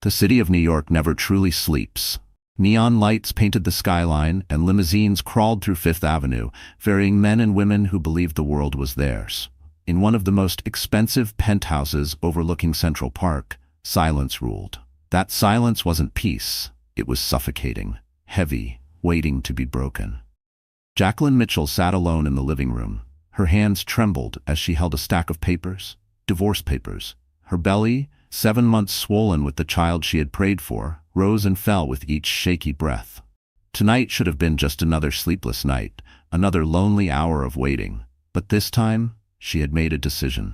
The city of New York never truly sleeps. Neon lights painted the skyline, and limousines crawled through Fifth Avenue, ferrying men and women who believed the world was theirs. In one of the most expensive penthouses overlooking Central Park, silence ruled. That silence wasn't peace. It was suffocating, heavy, waiting to be broken. Jacqueline Mitchell sat alone in the living room. Her hands trembled as she held a stack of papers, divorce papers. Her belly, 7 months swollen with the child she had prayed for, rose and fell with each shaky breath. Tonight should have been just another sleepless night, another lonely hour of waiting. But this time, she had made a decision.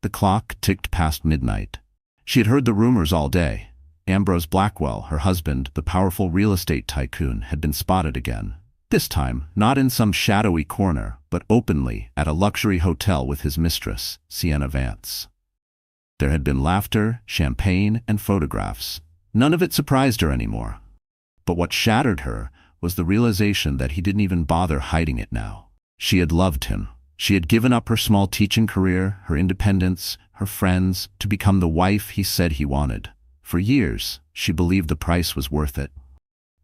The clock ticked past midnight. She had heard the rumors all day. Ambrose Blackwell, her husband, the powerful real estate tycoon, had been spotted again. This time, not in some shadowy corner, but openly at a luxury hotel with his mistress, Sienna Vance. There had been laughter, champagne, and photographs. None of it surprised her anymore. But what shattered her was the realization that he didn't even bother hiding it now. She had loved him. She had given up her small teaching career, her independence, her friends, to become the wife he said he wanted. For years, she believed the price was worth it.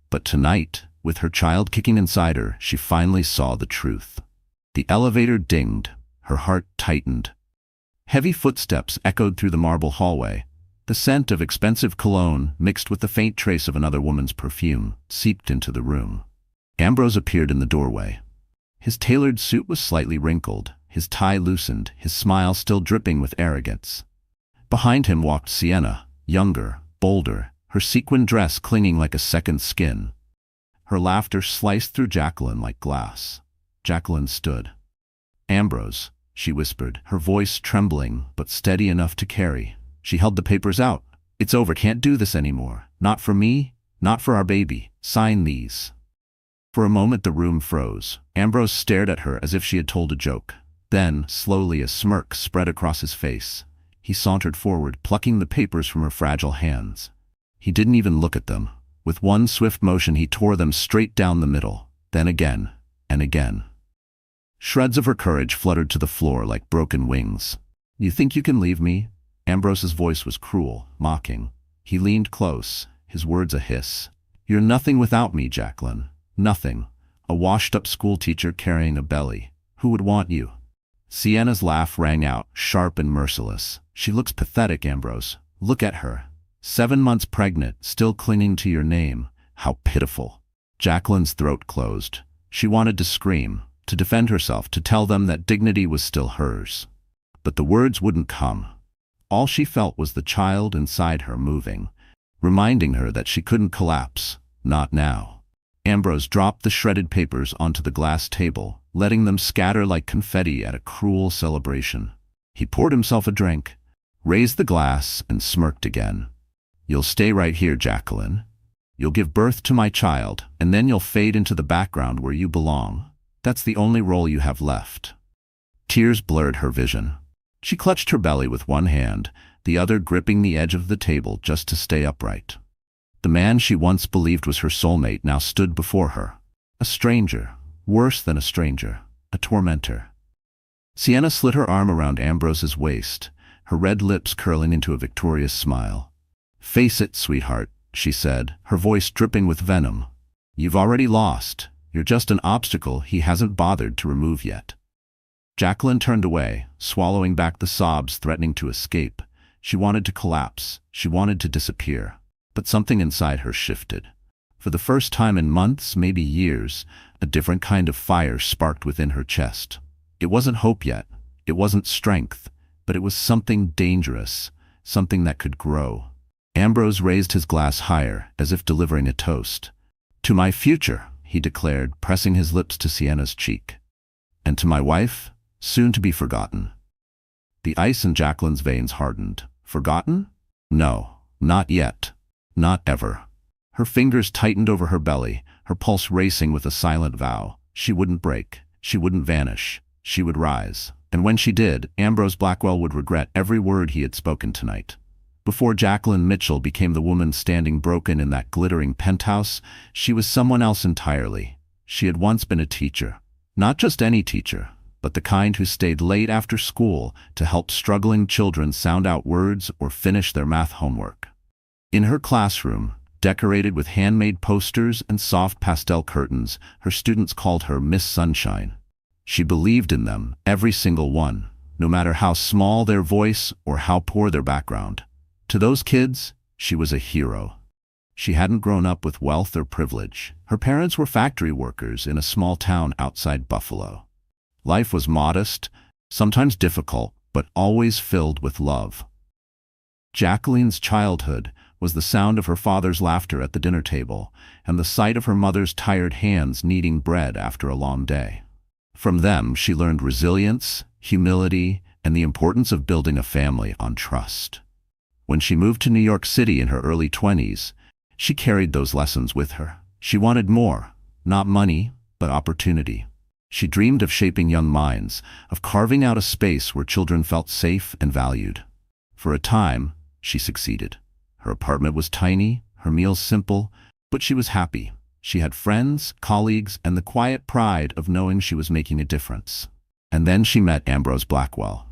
But tonight, with her child kicking inside her, she finally saw the truth. The elevator dinged. Her heart tightened. Heavy footsteps echoed through the marble hallway. The scent of expensive cologne, mixed with the faint trace of another woman's perfume, seeped into the room. Ambrose appeared in the doorway. His tailored suit was slightly wrinkled, his tie loosened, his smile still dripping with arrogance. Behind him walked Sienna, younger, bolder, her sequin dress clinging like a second skin. Her laughter sliced through Jacqueline like glass. Jacqueline stood. "Ambrose," she whispered, her voice trembling but steady enough to carry. She held the papers out. "It's over, can't do this anymore. Not for me, not for our baby. Sign these." For a moment the room froze. Ambrose stared at her as if she had told a joke. Then, slowly, a smirk spread across his face. He sauntered forward, plucking the papers from her fragile hands. He didn't even look at them. With one swift motion he tore them straight down the middle, then again, and again. Shreds of her courage fluttered to the floor like broken wings. "You think you can leave me?" Ambrose's voice was cruel, mocking. He leaned close, his words a hiss. "You're nothing without me, Jacqueline. Nothing. A washed-up schoolteacher carrying a belly. Who would want you?" Sienna's laugh rang out, sharp and merciless. "She looks pathetic, Ambrose. Look at her. 7 months pregnant, still clinging to your name. How pitiful." Jacqueline's throat closed. She wanted to scream, to defend herself, to tell them that dignity was still hers. But the words wouldn't come. All she felt was the child inside her moving, reminding her that she couldn't collapse, not now. Ambrose dropped the shredded papers onto the glass table, letting them scatter like confetti at a cruel celebration. He poured himself a drink, raised the glass, and smirked again. "You'll stay right here, Jacqueline. You'll give birth to my child, and then you'll fade into the background where you belong. That's the only role you have left." Tears blurred her vision. She clutched her belly with one hand, the other gripping the edge of the table just to stay upright. The man she once believed was her soulmate now stood before her. A stranger, worse than a stranger, a tormentor. Sienna slid her arm around Ambrose's waist, her red lips curling into a victorious smile. "Face it, sweetheart," she said, her voice dripping with venom. "You've already lost. You're just an obstacle he hasn't bothered to remove yet." Jacqueline turned away, swallowing back the sobs threatening to escape. She wanted to collapse. She wanted to disappear. But something inside her shifted. For the first time in months, maybe years, a different kind of fire sparked within her chest. It wasn't hope yet. It wasn't strength. But it was something dangerous, something that could grow. Ambrose raised his glass higher, as if delivering a toast. "To my future," he declared, pressing his lips to Sienna's cheek. "And to my wife, soon to be forgotten." The ice in Jacqueline's veins hardened. Forgotten? No, not yet. Not ever. Her fingers tightened over her belly, her pulse racing with a silent vow. She wouldn't break. She wouldn't vanish. She would rise. And when she did, Ambrose Blackwell would regret every word he had spoken tonight. Before Jacqueline Mitchell became the woman standing broken in that glittering penthouse, she was someone else entirely. She had once been a teacher. Not just any teacher, but the kind who stayed late after school to help struggling children sound out words or finish their math homework. In her classroom, decorated with handmade posters and soft pastel curtains, her students called her Miss Sunshine. She believed in them, every single one, no matter how small their voice or how poor their background. To those kids, she was a hero. She hadn't grown up with wealth or privilege. Her parents were factory workers in a small town outside Buffalo. Life was modest, sometimes difficult, but always filled with love. Jacqueline's childhood was the sound of her father's laughter at the dinner table and the sight of her mother's tired hands kneading bread after a long day. From them, she learned resilience, humility, and the importance of building a family on trust. When she moved to New York City in her early 20s, she carried those lessons with her. She wanted more, not money, but opportunity. She dreamed of shaping young minds, of carving out a space where children felt safe and valued. For a time, she succeeded. Her apartment was tiny, her meals simple, but she was happy. She had friends, colleagues, and the quiet pride of knowing she was making a difference. And then she met Ambrose Blackwell.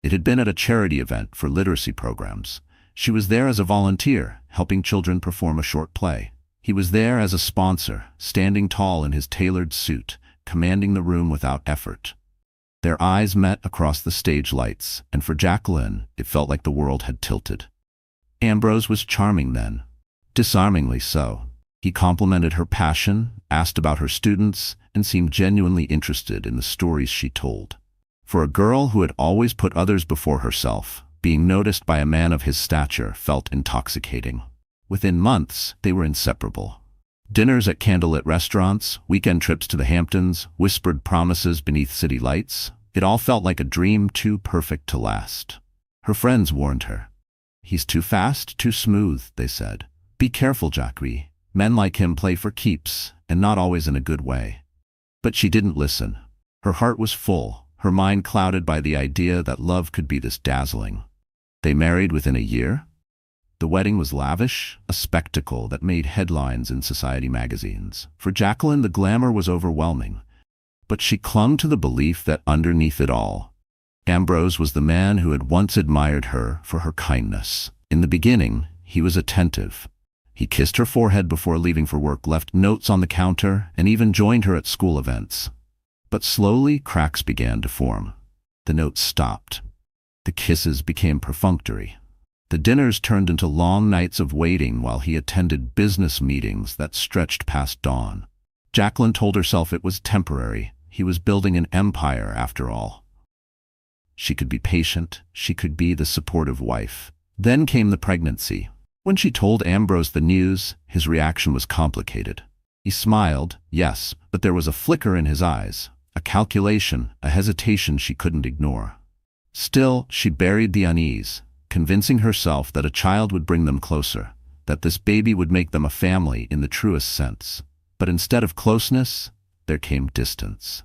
It had been at a charity event for literacy programs. She was there as a volunteer, helping children perform a short play. He was there as a sponsor, standing tall in his tailored suit, commanding the room without effort. Their eyes met across the stage lights, and for Jacqueline, it felt like the world had tilted. Ambrose was charming then, disarmingly so. He complimented her passion, asked about her students, and seemed genuinely interested in the stories she told. For a girl who had always put others before herself, being noticed by a man of his stature felt intoxicating. Within months, they were inseparable. Dinners at candlelit restaurants, weekend trips to the Hamptons, whispered promises beneath city lights. It all felt like a dream too perfect to last. Her friends warned her. "He's too fast, too smooth," they said. "Be careful, Jacqueline. Men like him play for keeps, and not always in a good way." But she didn't listen. Her heart was full, her mind clouded by the idea that love could be this dazzling. They married within a year. The wedding was lavish, a spectacle that made headlines in society magazines. For Jacqueline, the glamour was overwhelming. But she clung to the belief that underneath it all, Ambrose was the man who had once admired her for her kindness. In the beginning, he was attentive. He kissed her forehead before leaving for work, left notes on the counter, and even joined her at school events. But slowly, cracks began to form. The notes stopped. The kisses became perfunctory. The dinners turned into long nights of waiting while he attended business meetings that stretched past dawn. Jacqueline told herself it was temporary. He was building an empire after all. She could be patient. She could be the supportive wife. Then came the pregnancy. When she told Ambrose the news, his reaction was complicated. He smiled, yes, but there was a flicker in his eyes, a calculation, a hesitation she couldn't ignore. Still, she buried the unease, convincing herself that a child would bring them closer, that this baby would make them a family in the truest sense. But instead of closeness, there came distance.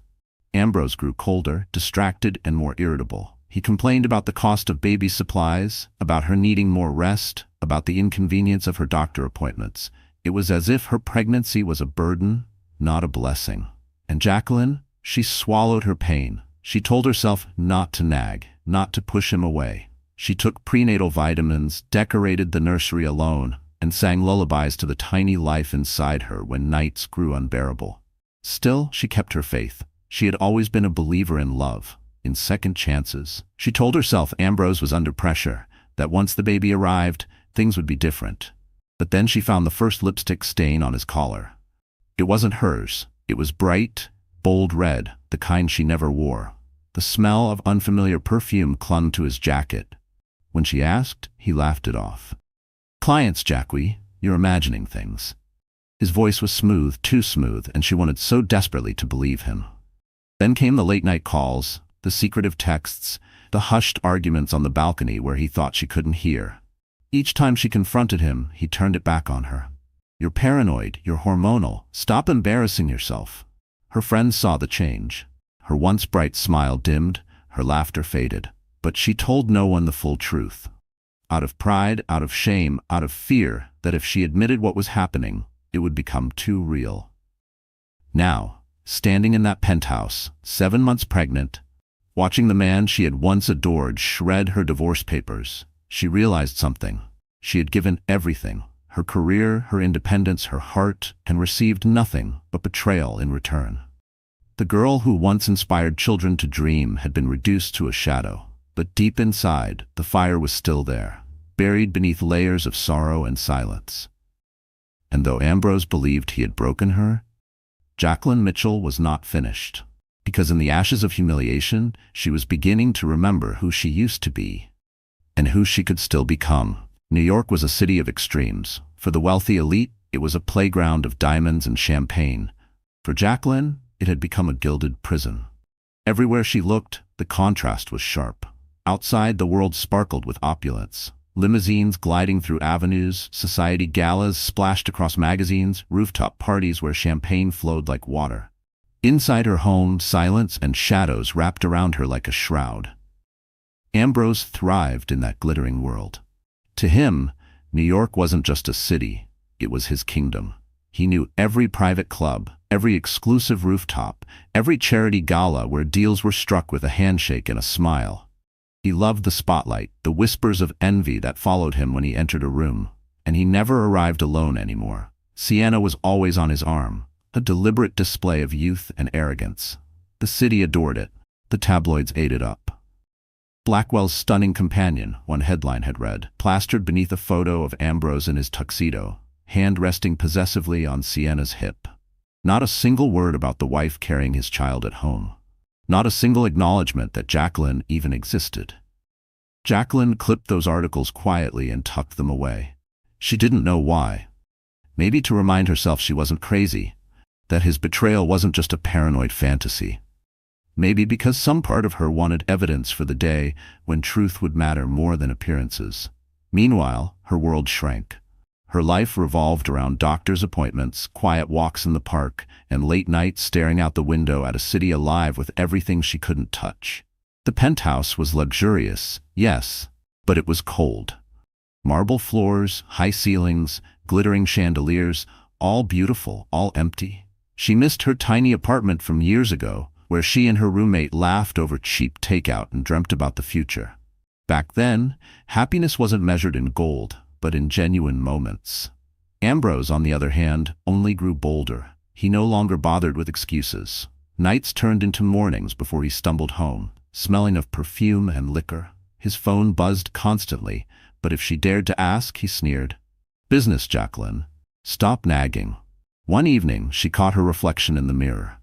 Ambrose grew colder, distracted, and more irritable. He complained about the cost of baby supplies, about her needing more rest, about the inconvenience of her doctor appointments. It was as if her pregnancy was a burden, not a blessing. And Jacqueline, she swallowed her pain. She told herself not to nag, not to push him away. She took prenatal vitamins, decorated the nursery alone, and sang lullabies to the tiny life inside her when nights grew unbearable. Still, she kept her faith. She had always been a believer in love, in second chances. She told herself Ambrose was under pressure, that once the baby arrived, things would be different. But then she found the first lipstick stain on his collar. It wasn't hers. It was bright, bold red, the kind she never wore. The smell of unfamiliar perfume clung to his jacket. When she asked, he laughed it off. "Clients, Jacqueline, you're imagining things." His voice was smooth, too smooth, and she wanted so desperately to believe him. Then came the late-night calls, the secretive texts, the hushed arguments on the balcony where he thought she couldn't hear. Each time she confronted him, he turned it back on her. "You're paranoid, you're hormonal. Stop embarrassing yourself." Her friends saw the change. Her once bright smile dimmed, her laughter faded. But she told no one the full truth. Out of pride, out of shame, out of fear that if she admitted what was happening, it would become too real. Now, standing in that penthouse, 7 months pregnant, watching the man she had once adored shred her divorce papers, she realized something. She had given everything, her career, her independence, her heart, and received nothing but betrayal in return. The girl who once inspired children to dream had been reduced to a shadow, but deep inside, the fire was still there, buried beneath layers of sorrow and silence. And though Ambrose believed he had broken her, Jacqueline Mitchell was not finished, because in the ashes of humiliation, she was beginning to remember who she used to be, and who she could still become. New York was a city of extremes. For the wealthy elite, it was a playground of diamonds and champagne. For Jacqueline, it had become a gilded prison. Everywhere she looked, the contrast was sharp. Outside, the world sparkled with opulence. Limousines gliding through avenues, society galas splashed across magazines, rooftop parties where champagne flowed like water. Inside her home, silence and shadows wrapped around her like a shroud. Ambrose thrived in that glittering world. To him, New York wasn't just a city, it was his kingdom. He knew every private club, every exclusive rooftop, every charity gala where deals were struck with a handshake and a smile. He loved the spotlight, the whispers of envy that followed him when he entered a room, and he never arrived alone anymore. Sienna was always on his arm, a deliberate display of youth and arrogance. The city adored it. The tabloids ate it up. Blackwell's stunning companion, one headline had read, plastered beneath a photo of Ambrose in his tuxedo, hand resting possessively on Sienna's hip. Not a single word about the wife carrying his child at home. Not a single acknowledgement that Jacqueline even existed. Jacqueline clipped those articles quietly and tucked them away. She didn't know why. Maybe to remind herself she wasn't crazy, that his betrayal wasn't just a paranoid fantasy. Maybe because some part of her wanted evidence for the day when truth would matter more than appearances. Meanwhile, her world shrank. Her life revolved around doctor's appointments, quiet walks in the park, and late nights staring out the window at a city alive with everything she couldn't touch. The penthouse was luxurious, yes, but it was cold. Marble floors, high ceilings, glittering chandeliers, all beautiful, all empty. She missed her tiny apartment from years ago, where she and her roommate laughed over cheap takeout and dreamt about the future. Back then, happiness wasn't measured in gold, but in genuine moments. Ambrose, on the other hand, only grew bolder. He no longer bothered with excuses. Nights turned into mornings before he stumbled home, smelling of perfume and liquor. His phone buzzed constantly, but if she dared to ask, he sneered. "Business, Jacqueline. Stop nagging." One evening, she caught her reflection in the mirror.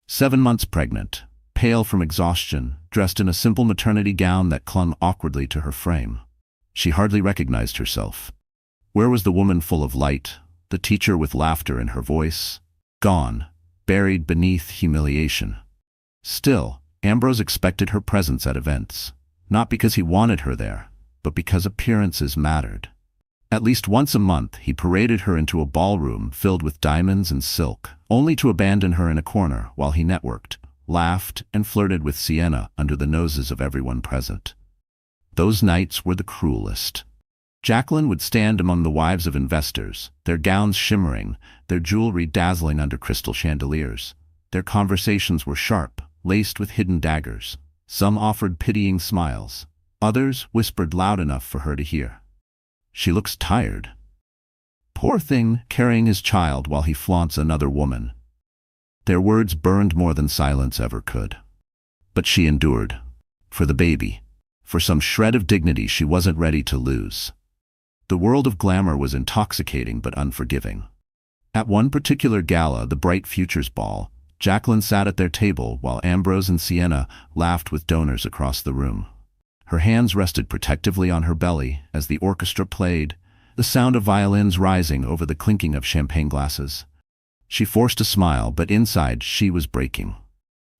7 months pregnant, pale from exhaustion, dressed in a simple maternity gown that clung awkwardly to her frame. She hardly recognized herself. Where was the woman full of light, the teacher with laughter in her voice? Gone, buried beneath humiliation. Still, Ambrose expected her presence at events, not because he wanted her there, but because appearances mattered. At least once a month, he paraded her into a ballroom filled with diamonds and silk, only to abandon her in a corner while he networked, laughed, and flirted with Sienna under the noses of everyone present. Those nights were the cruelest. Jacqueline would stand among the wives of investors, their gowns shimmering, their jewelry dazzling under crystal chandeliers. Their conversations were sharp, laced with hidden daggers. Some offered pitying smiles. Others whispered loud enough for her to hear. "She looks tired. Poor thing, carrying his child while he flaunts another woman." Their words burned more than silence ever could. But she endured. For the baby. For some shred of dignity she wasn't ready to lose. The world of glamour was intoxicating but unforgiving. At one particular gala, the Bright Futures Ball, Jacqueline sat at their table while Ambrose and Sienna laughed with donors across the room. Her hands rested protectively on her belly as the orchestra played, the sound of violins rising over the clinking of champagne glasses. She forced a smile, but inside she was breaking.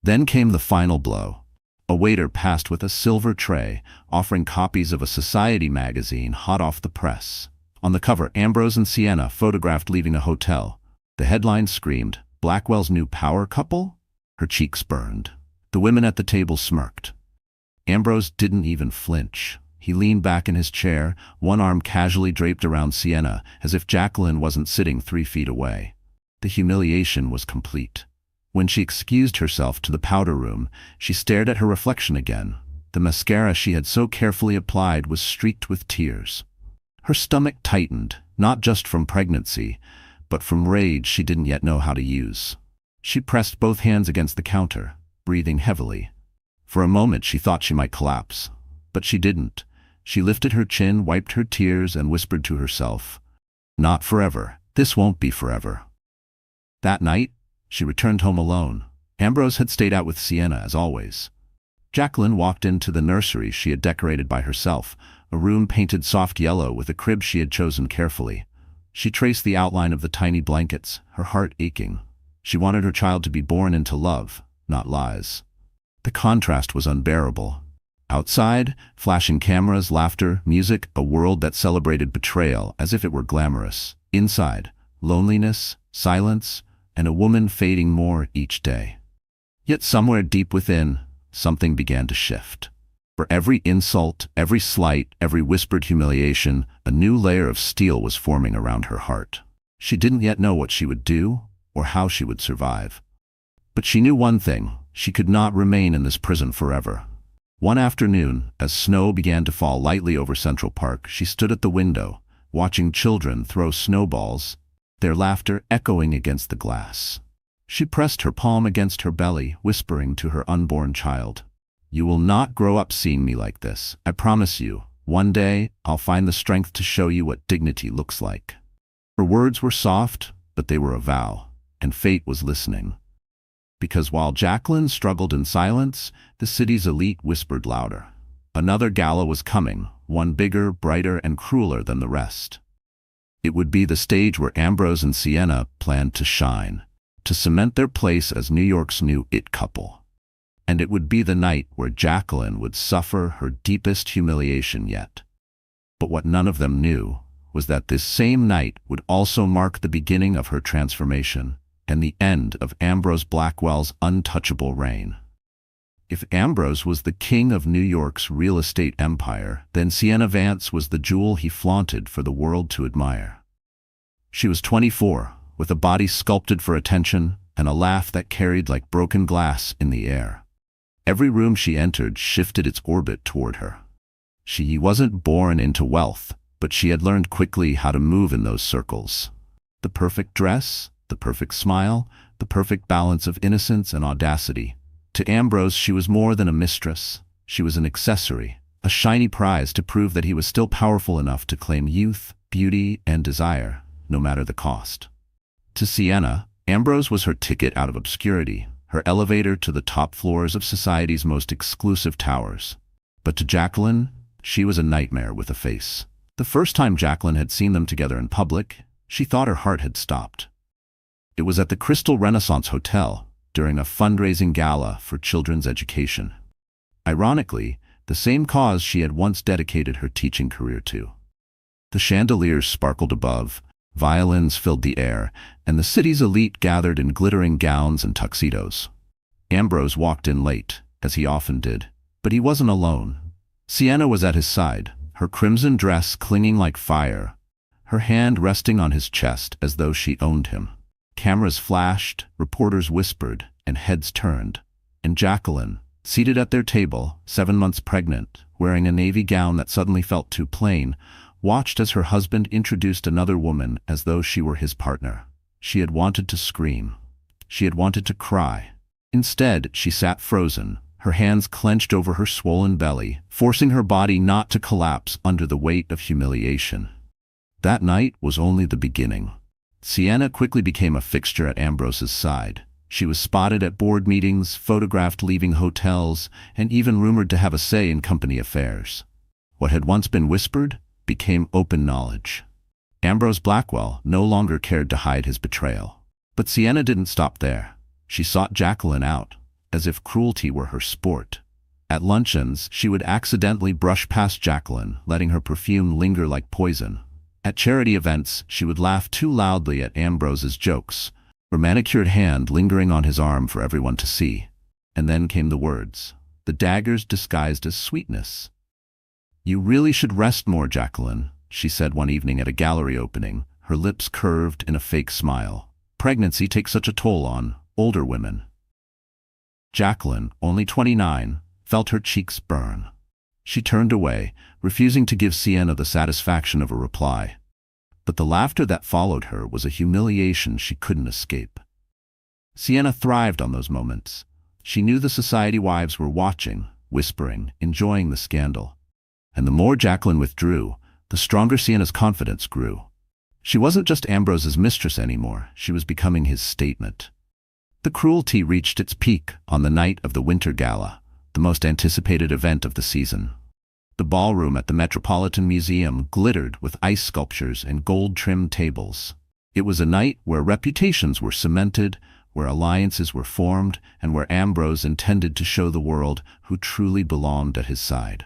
Then came the final blow. A waiter passed with a silver tray, offering copies of a society magazine hot off the press. On the cover, Ambrose and Sienna photographed leaving a hotel. The headline screamed, "Blackwell's new power couple?" Her cheeks burned. The women at the table smirked. Ambrose didn't even flinch. He leaned back in his chair, one arm casually draped around Sienna, as if Jacqueline wasn't sitting 3 feet away. The humiliation was complete. When she excused herself to the powder room, she stared at her reflection again. The mascara she had so carefully applied was streaked with tears. Her stomach tightened, not just from pregnancy, but from rage she didn't yet know how to use. She pressed both hands against the counter, breathing heavily. For a moment she thought she might collapse, but she didn't. She lifted her chin, wiped her tears, and whispered to herself, "Not forever. This won't be forever." That night, she returned home alone. Ambrose had stayed out with Sienna as always. Jacqueline walked into the nursery she had decorated by herself, a room painted soft yellow with a crib she had chosen carefully. She traced the outline of the tiny blankets, her heart aching. She wanted her child to be born into love, not lies. The contrast was unbearable. Outside, flashing cameras, laughter, music, a world that celebrated betrayal as if it were glamorous. Inside, loneliness, silence, and a woman fading more each day. Yet somewhere deep within, something began to shift. For every insult, every slight, every whispered humiliation, a new layer of steel was forming around her heart. She didn't yet know what she would do, or how she would survive. But she knew one thing: she could not remain in this prison forever. One afternoon, as snow began to fall lightly over Central Park, she stood at the window, watching children throw snowballs, their laughter echoing against the glass. She pressed her palm against her belly, whispering to her unborn child, "You will not grow up seeing me like this. I promise you, one day I'll find the strength to show you what dignity looks like." Her words were soft, but they were a vow, and fate was listening. Because while Jacqueline struggled in silence, the city's elite whispered louder. Another gala was coming, one bigger, brighter, and crueler than the rest. It would be the stage where Ambrose and Sienna planned to shine, to cement their place as New York's new it couple. And it would be the night where Jacqueline would suffer her deepest humiliation yet. But what none of them knew was that this same night would also mark the beginning of her transformation and the end of Ambrose Blackwell's untouchable reign. If Ambrose was the king of New York's real estate empire, then Sienna Vance was the jewel he flaunted for the world to admire. She was 24, with a body sculpted for attention and a laugh that carried like broken glass in the air. Every room she entered shifted its orbit toward her. She wasn't born into wealth, but she had learned quickly how to move in those circles. The perfect dress, the perfect smile, the perfect balance of innocence and audacity. To Ambrose, she was more than a mistress. She was an accessory, a shiny prize to prove that he was still powerful enough to claim youth, beauty, and desire, no matter the cost. To Sienna, Ambrose was her ticket out of obscurity, her elevator to the top floors of society's most exclusive towers. But to Jacqueline, she was a nightmare with a face. The first time Jacqueline had seen them together in public, she thought her heart had stopped. It was at the Crystal Renaissance Hotel, during a fundraising gala for children's education. Ironically, the same cause she had once dedicated her teaching career to. The chandeliers sparkled above, violins filled the air, and the city's elite gathered in glittering gowns and tuxedos. Ambrose walked in late, as he often did, but he wasn't alone. Sienna was at his side, her crimson dress clinging like fire, her hand resting on his chest as though she owned him. Cameras flashed, reporters whispered, and heads turned. And Jacqueline, seated at their table, 7 months pregnant, wearing a navy gown that suddenly felt too plain, watched as her husband introduced another woman as though she were his partner. She had wanted to scream. She had wanted to cry. Instead, she sat frozen, her hands clenched over her swollen belly, forcing her body not to collapse under the weight of humiliation. That night was only the beginning. Sienna quickly became a fixture at Ambrose's side. She was spotted at board meetings, photographed leaving hotels, and even rumored to have a say in company affairs. What had once been whispered became open knowledge. Ambrose Blackwell no longer cared to hide his betrayal. But Sienna didn't stop there. She sought Jacqueline out, as if cruelty were her sport. At luncheons, she would accidentally brush past Jacqueline, letting her perfume linger like poison. At charity events, she would laugh too loudly at Ambrose's jokes, her manicured hand lingering on his arm for everyone to see. And then came the words, the daggers disguised as sweetness. "You really should rest more, Jacqueline," she said one evening at a gallery opening, her lips curved in a fake smile. "Pregnancy takes such a toll on older women." Jacqueline, only 29, felt her cheeks burn. She turned away, refusing to give Sienna the satisfaction of a reply. But the laughter that followed her was a humiliation she couldn't escape. Sienna thrived on those moments. She knew the society wives were watching, whispering, enjoying the scandal. And the more Jacqueline withdrew, the stronger Sienna's confidence grew. She wasn't just Ambrose's mistress anymore, she was becoming his statement. The cruelty reached its peak on the night of the Winter Gala, the most anticipated event of the season. The ballroom at the Metropolitan Museum glittered with ice sculptures and gold-trimmed tables. It was a night where reputations were cemented, where alliances were formed, and where Ambrose intended to show the world who truly belonged at his side.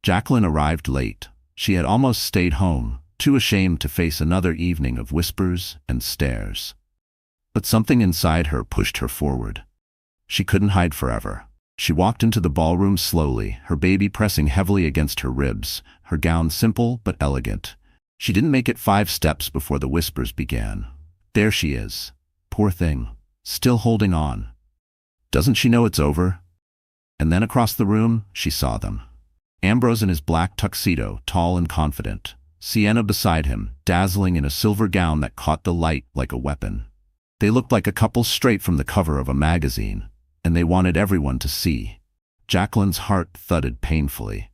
Jacqueline arrived late. She had almost stayed home, too ashamed to face another evening of whispers and stares. But something inside her pushed her forward. She couldn't hide forever. She walked into the ballroom slowly, her baby pressing heavily against her ribs, her gown simple but elegant. She didn't make it 5 steps before the whispers began. There she is. Poor thing. Still holding on. Doesn't she know it's over? And then across the room, she saw them. Ambrose in his black tuxedo, tall and confident. Sienna beside him, dazzling in a silver gown that caught the light like a weapon. They looked like a couple straight from the cover of a magazine, and they wanted everyone to see. Jacqueline's heart thudded painfully.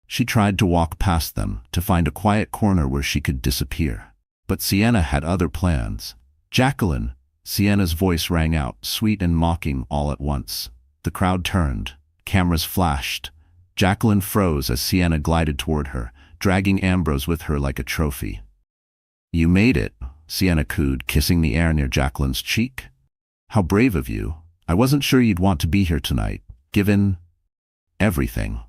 She tried to walk past them, to find a quiet corner where she could disappear. But Sienna had other plans. "Jacqueline!" Sienna's voice rang out, sweet and mocking all at once. The crowd turned. Cameras flashed. Jacqueline froze as Sienna glided toward her, dragging Ambrose with her like a trophy. "You made it," Sienna cooed, kissing the air near Jacqueline's cheek. "How brave of you. I wasn't sure you'd want to be here tonight, given everything."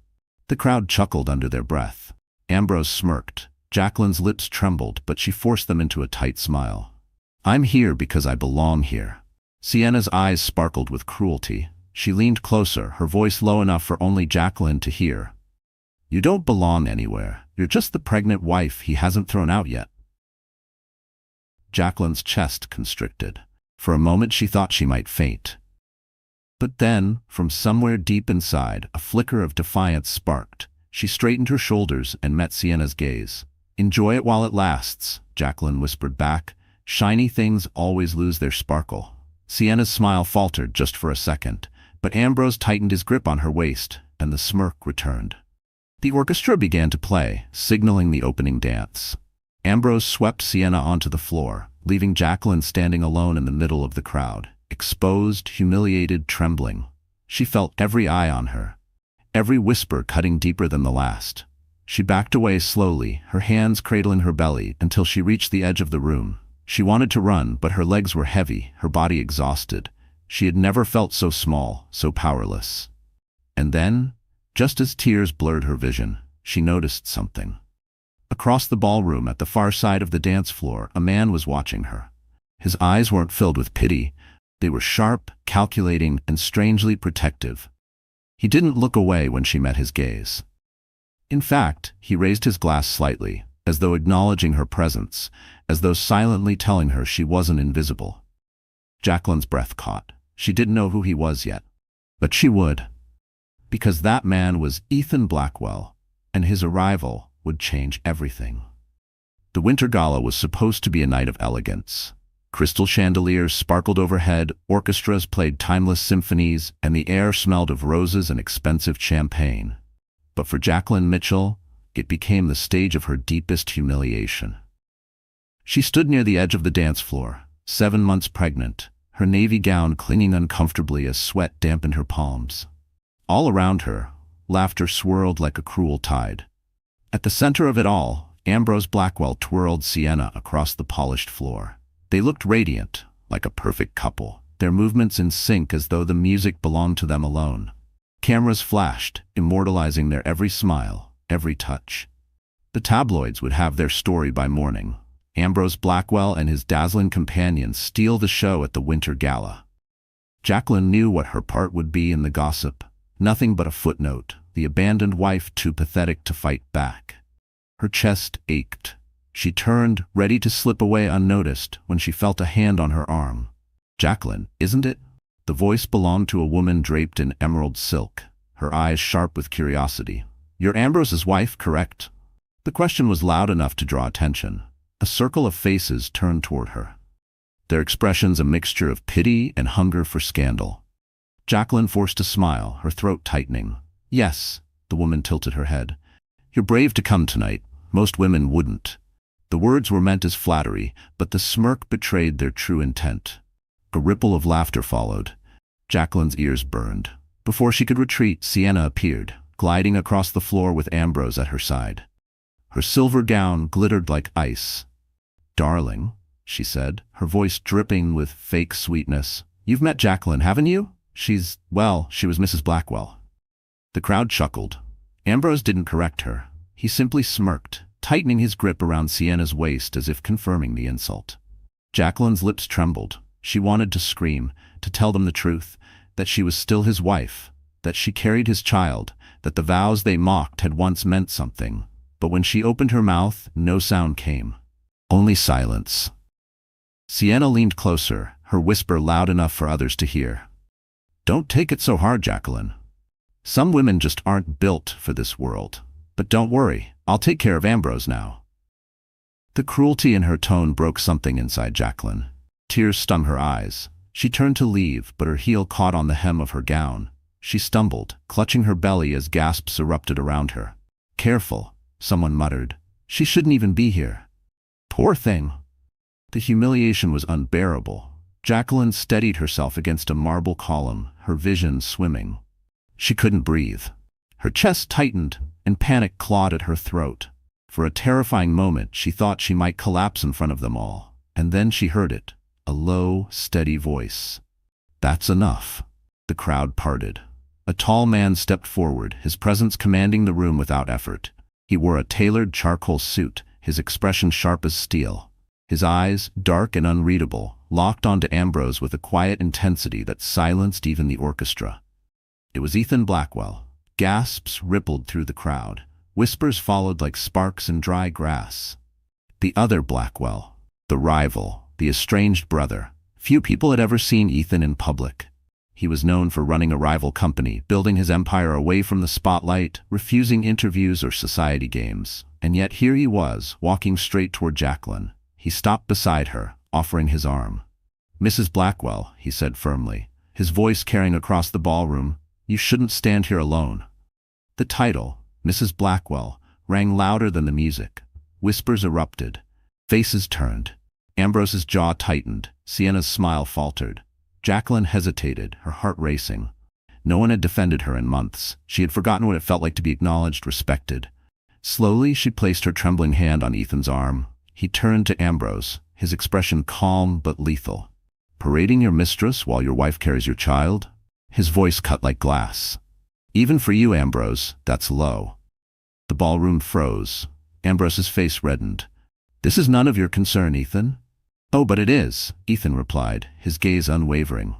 The crowd chuckled under their breath. Ambrose smirked. Jacqueline's lips trembled, but she forced them into a tight smile. "I'm here because I belong here." Sienna's eyes sparkled with cruelty. She leaned closer, her voice low enough for only Jacqueline to hear. "You don't belong anywhere. You're just the pregnant wife he hasn't thrown out yet." Jacqueline's chest constricted. For a moment she thought she might faint. But then, from somewhere deep inside, a flicker of defiance sparked. She straightened her shoulders and met Sienna's gaze. "Enjoy it while it lasts," Jacqueline whispered back. "Shiny things always lose their sparkle." Sienna's smile faltered just for a second, but Ambrose tightened his grip on her waist, and the smirk returned. The orchestra began to play, signaling the opening dance. Ambrose swept Sienna onto the floor, leaving Jacqueline standing alone in the middle of the crowd, exposed, humiliated, trembling. She felt every eye on her, every whisper cutting deeper than the last. She backed away slowly, her hands cradling her belly, until she reached the edge of the room. She wanted to run, but her legs were heavy, her body exhausted. She had never felt so small, so powerless. And then, just as tears blurred her vision, she noticed something. Across the ballroom at the far side of the dance floor, a man was watching her. His eyes weren't filled with pity. They were sharp, calculating, and strangely protective. He didn't look away when she met his gaze. In fact, he raised his glass slightly, as though acknowledging her presence, as though silently telling her she wasn't invisible. Jacqueline's breath caught. She didn't know who he was yet. But she would. Because that man was Ethan Blackwell, and his arrival would change everything. The Winter Gala was supposed to be a night of elegance. Crystal chandeliers sparkled overhead, orchestras played timeless symphonies, and the air smelled of roses and expensive champagne. But for Jacqueline Mitchell, it became the stage of her deepest humiliation. She stood near the edge of the dance floor, 7 months pregnant, her navy gown clinging uncomfortably as sweat dampened her palms. All around her, laughter swirled like a cruel tide. At the center of it all, Ambrose Blackwell twirled Sienna across the polished floor. They looked radiant, like a perfect couple, their movements in sync as though the music belonged to them alone. Cameras flashed, immortalizing their every smile, every touch. The tabloids would have their story by morning. Ambrose Blackwell and his dazzling companions steal the show at the Winter Gala. Jacqueline knew what her part would be in the gossip. Nothing but a footnote, the abandoned wife too pathetic to fight back. Her chest ached. She turned, ready to slip away unnoticed, when she felt a hand on her arm. "Jacqueline, isn't it?" The voice belonged to a woman draped in emerald silk, her eyes sharp with curiosity. "You're Ambrose's wife, correct?" The question was loud enough to draw attention. A circle of faces turned toward her, their expressions a mixture of pity and hunger for scandal. Jacqueline forced a smile, her throat tightening. "Yes," the woman tilted her head. "You're brave to come tonight. Most women wouldn't." The words were meant as flattery, but the smirk betrayed their true intent. A ripple of laughter followed. Jacqueline's ears burned. Before she could retreat, Sienna appeared, gliding across the floor with Ambrose at her side. Her silver gown glittered like ice. "Darling," she said, her voice dripping with fake sweetness. "You've met Jacqueline, haven't you? She was Mrs. Blackwell." The crowd chuckled. Ambrose didn't correct her. He simply smirked, tightening his grip around Sienna's waist as if confirming the insult. Jacqueline's lips trembled. She wanted to scream, to tell them the truth, that she was still his wife, that she carried his child, that the vows they mocked had once meant something. But when she opened her mouth, no sound came. Only silence. Sienna leaned closer, her whisper loud enough for others to hear. "Don't take it so hard, Jacqueline. Some women just aren't built for this world. But don't worry, I'll take care of Ambrose now." The cruelty in her tone broke something inside Jacqueline. Tears stung her eyes. She turned to leave, but her heel caught on the hem of her gown. She stumbled, clutching her belly as gasps erupted around her. "Careful," someone muttered. "She shouldn't even be here." Poor thing. The humiliation was unbearable. Jacqueline steadied herself against a marble column, her vision swimming. She couldn't breathe. Her chest tightened, and panic clawed at her throat. For a terrifying moment, she thought she might collapse in front of them all. And then she heard it, a low, steady voice. "That's enough." The crowd parted. A tall man stepped forward, his presence commanding the room without effort. He wore a tailored charcoal suit, his expression sharp as steel. His eyes, dark and unreadable, locked onto Ambrose with a quiet intensity that silenced even the orchestra. It was Ethan Blackwell. Gasps rippled through the crowd. Whispers followed like sparks in dry grass. The other Blackwell, the rival, the estranged brother. Few people had ever seen Ethan in public. He was known for running a rival company, building his empire away from the spotlight, refusing interviews or society games. And yet here he was, walking straight toward Jacqueline. He stopped beside her, offering his arm. "Mrs. Blackwell," he said firmly, his voice carrying across the ballroom, "you shouldn't stand here alone." The title, Mrs. Blackwell, rang louder than the music. Whispers erupted. Faces turned. Ambrose's jaw tightened. Sienna's smile faltered. Jacqueline hesitated, her heart racing. No one had defended her in months. She had forgotten what it felt like to be acknowledged, respected. Slowly, she placed her trembling hand on Ethan's arm. He turned to Ambrose, his expression calm but lethal. "Parading your mistress while your wife carries your child?" His voice cut like glass. "Even for you, Ambrose, that's low." The ballroom froze. Ambrose's face reddened. "This is none of your concern, Ethan." "Oh, but it is," Ethan replied, his gaze unwavering.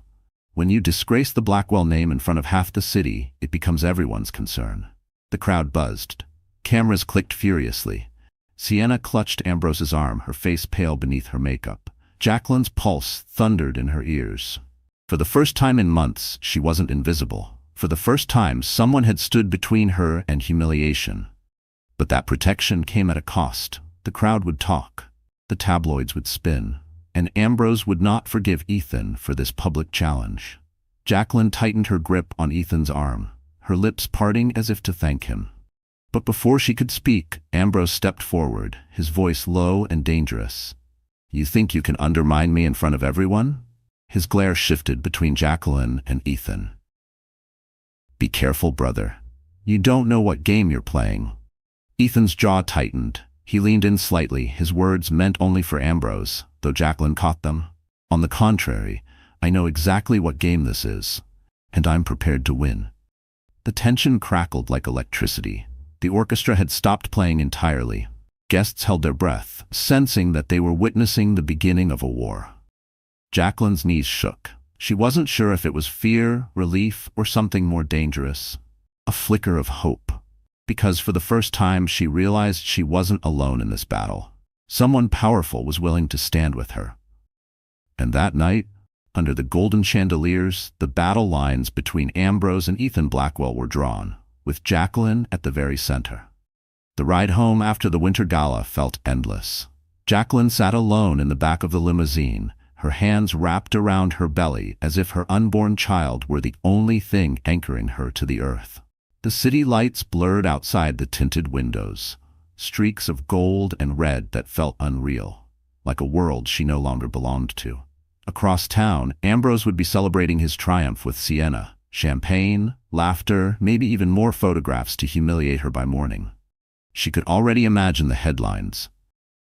"When you disgrace the Blackwell name in front of half the city, it becomes everyone's concern." The crowd buzzed. Cameras clicked furiously. Sienna clutched Ambrose's arm, her face pale beneath her makeup. Jacqueline's pulse thundered in her ears. For the first time in months, she wasn't invisible. For the first time, someone had stood between her and humiliation. But that protection came at a cost. The crowd would talk. The tabloids would spin. And Ambrose would not forgive Ethan for this public challenge. Jacqueline tightened her grip on Ethan's arm, her lips parting as if to thank him. But before she could speak, Ambrose stepped forward, his voice low and dangerous. "You think you can undermine me in front of everyone?" His glare shifted between Jacqueline and Ethan. "Be careful, brother. You don't know what game you're playing." Ethan's jaw tightened. He leaned in slightly, his words meant only for Ambrose, though Jacqueline caught them. "On the contrary, I know exactly what game this is, and I'm prepared to win." The tension crackled like electricity. The orchestra had stopped playing entirely. Guests held their breath, sensing that they were witnessing the beginning of a war. Jacqueline's knees shook. She wasn't sure if it was fear, relief, or something more dangerous. A flicker of hope. Because for the first time she realized she wasn't alone in this battle. Someone powerful was willing to stand with her. And that night, under the golden chandeliers, the battle lines between Ambrose and Ethan Blackwell were drawn. with Jacqueline at the very center. The ride home after the winter gala felt endless. Jacqueline sat alone in the back of the limousine, her hands wrapped around her belly as if her unborn child were the only thing anchoring her to the earth. The city lights blurred outside the tinted windows, streaks of gold and red that felt unreal, like a world she no longer belonged to. Across town, Ambrose would be celebrating his triumph with Sienna. Champagne, laughter, maybe even more photographs to humiliate her by morning. She could already imagine the headlines.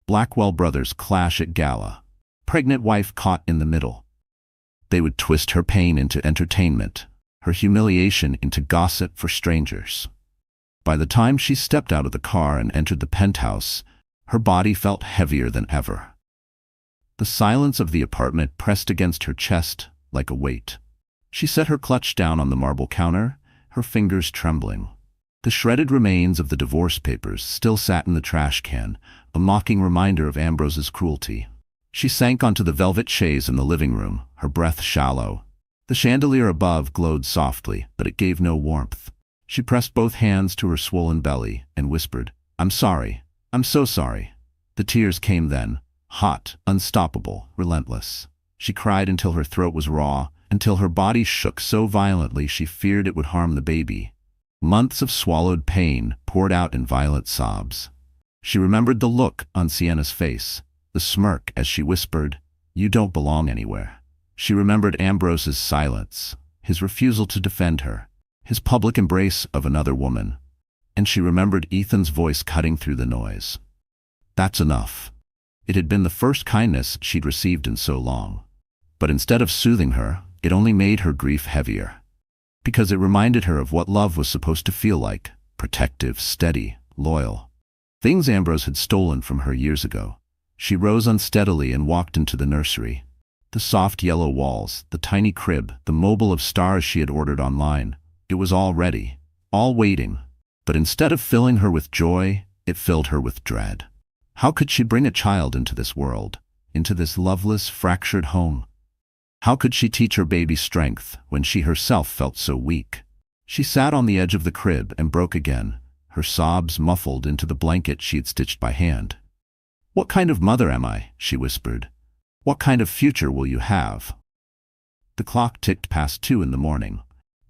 Blackwell brothers clash at gala. Pregnant wife caught in the middle. They would twist her pain into entertainment, her humiliation into gossip for strangers. By the time she stepped out of the car and entered the penthouse, her body felt heavier than ever. The silence of the apartment pressed against her chest like a weight. She set her clutch down on the marble counter, her fingers trembling. The shredded remains of the divorce papers still sat in the trash can, a mocking reminder of Ambrose's cruelty. She sank onto the velvet chaise in the living room, her breath shallow. The chandelier above glowed softly, but it gave no warmth. She pressed both hands to her swollen belly and whispered, "I'm sorry. I'm so sorry." The tears came then, hot, unstoppable, relentless. She cried until her throat was raw, until her body shook so violently she feared it would harm the baby. Months of swallowed pain poured out in violent sobs. She remembered the look on Sienna's face, the smirk as she whispered, "You don't belong anywhere." She remembered Ambrose's silence, his refusal to defend her, his public embrace of another woman. And she remembered Ethan's voice cutting through the noise. "That's enough." It had been the first kindness she'd received in so long. But instead of soothing her, it only made her grief heavier. Because it reminded her of what love was supposed to feel like, protective, steady, loyal. Things Ambrose had stolen from her years ago. She rose unsteadily and walked into the nursery. The soft yellow walls, the tiny crib, the mobile of stars she had ordered online. It was all ready, all waiting. But instead of filling her with joy, it filled her with dread. How could she bring a child into this world, into this loveless, fractured home? How could she teach her baby strength when she herself felt so weak? She sat on the edge of the crib and broke again, her sobs muffled into the blanket she had stitched by hand. "What kind of mother am I?" she whispered. "What kind of future will you have?" The clock ticked past 2 in the morning.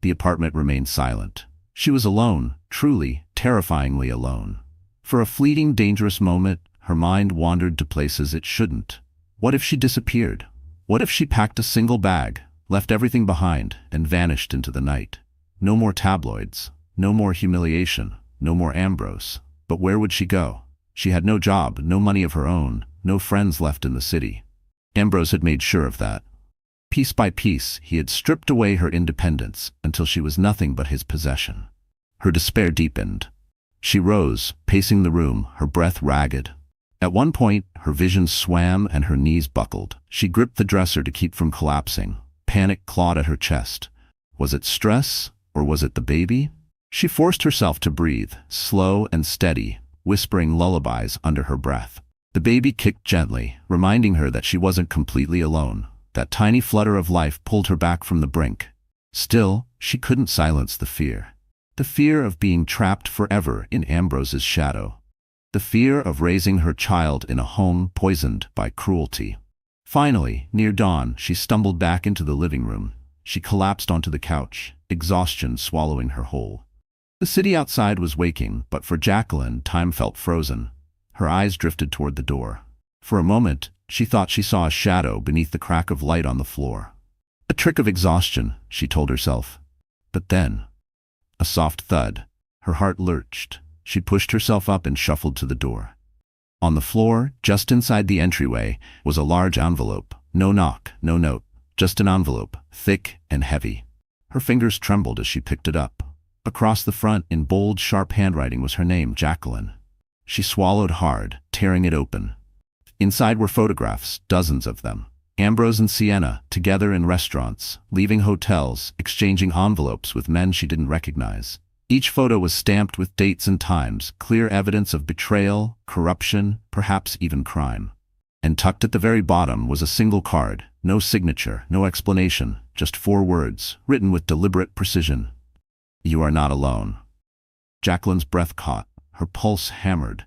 The apartment remained silent. She was alone, truly, terrifyingly alone. For a fleeting, dangerous moment, her mind wandered to places it shouldn't. What if she disappeared? What if she packed a single bag, left everything behind, and vanished into the night? No more tabloids, no more humiliation, no more Ambrose. But where would she go? She had no job, no money of her own, no friends left in the city. Ambrose had made sure of that. Piece by piece, he had stripped away her independence until she was nothing but his possession. Her despair deepened. She rose, pacing the room, her breath ragged. At one point, her vision swam and her knees buckled. She gripped the dresser to keep from collapsing. Panic clawed at her chest. Was it stress, or was it the baby? She forced herself to breathe, slow and steady, whispering lullabies under her breath. The baby kicked gently, reminding her that she wasn't completely alone. That tiny flutter of life pulled her back from the brink. Still, she couldn't silence the fear. The fear of being trapped forever in Ambrose's shadow. The fear of raising her child in a home poisoned by cruelty. Finally, near dawn, she stumbled back into the living room. She collapsed onto the couch, exhaustion swallowing her whole. The city outside was waking, but for Jacqueline, time felt frozen. Her eyes drifted toward the door. For a moment, she thought she saw a shadow beneath the crack of light on the floor. A trick of exhaustion, she told herself. But then, a soft thud. Her heart lurched. She pushed herself up and shuffled to the door. On the floor, just inside the entryway, was a large envelope. No knock, no note, just an envelope, thick and heavy. Her fingers trembled as she picked it up. Across the front, in bold, sharp handwriting, was her name, Jacqueline. She swallowed hard, tearing it open. Inside were photographs, dozens of them. Ambrose and Sienna, together in restaurants, leaving hotels, exchanging envelopes with men she didn't recognize. Each photo was stamped with dates and times, clear evidence of betrayal, corruption, perhaps even crime. And tucked at the very bottom was a single card, no signature, no explanation, just 4 words, written with deliberate precision. "You are not alone." Jacqueline's breath caught, her pulse hammered.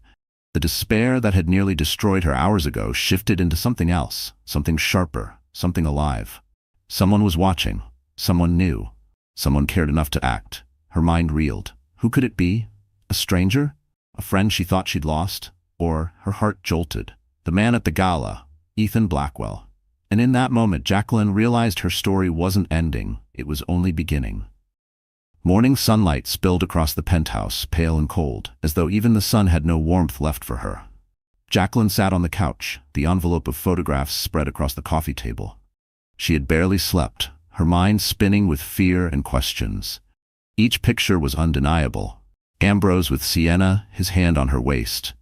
The despair that had nearly destroyed her hours ago shifted into something else, something sharper, something alive. Someone was watching. Someone knew. Someone cared enough to act. Her mind reeled. Who could it be? A stranger? A friend she thought she'd lost? Or her heart jolted. The man at the gala, Ethan Blackwell. And in that moment, Jacqueline realized her story wasn't ending. It was only beginning. Morning sunlight spilled across the penthouse, pale and cold, as though even the sun had no warmth left for her. Jacqueline sat on the couch, the envelope of photographs spread across the coffee table. She had barely slept, her mind spinning with fear and questions. Each picture was undeniable. Ambrose with Sienna, his hand on her waist.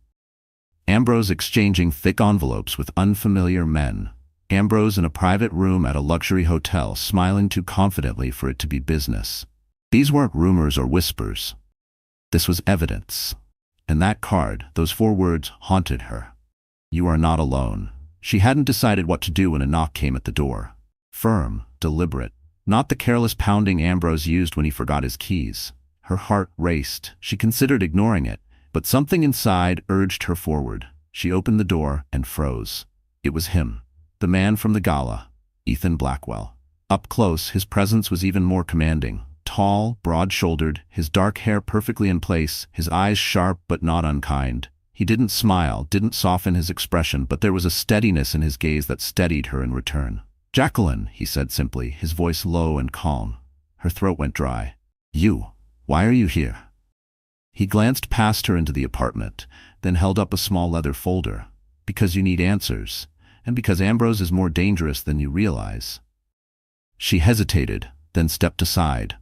Ambrose exchanging thick envelopes with unfamiliar men. Ambrose in a private room at a luxury hotel, smiling too confidently for it to be business. These weren't rumors or whispers. This was evidence. And that card, those 4 words, haunted her. You are not alone. She hadn't decided what to do when a knock came at the door. Firm, deliberate, not the careless pounding Ambrose used when he forgot his keys. Her heart raced. She considered ignoring it, but something inside urged her forward. She opened the door and froze. It was him, the man from the gala, Ethan Blackwell. Up close, his presence was even more commanding. Tall, broad-shouldered, his dark hair perfectly in place, his eyes sharp but not unkind. He didn't smile, didn't soften his expression, but there was a steadiness in his gaze that steadied her in return. "Jacqueline," he said simply, his voice low and calm. Her throat went dry. "You, why are you here?" He glanced past her into the apartment, then held up a small leather folder. "Because you need answers, and because Ambrose is more dangerous than you realize." She hesitated, then stepped aside.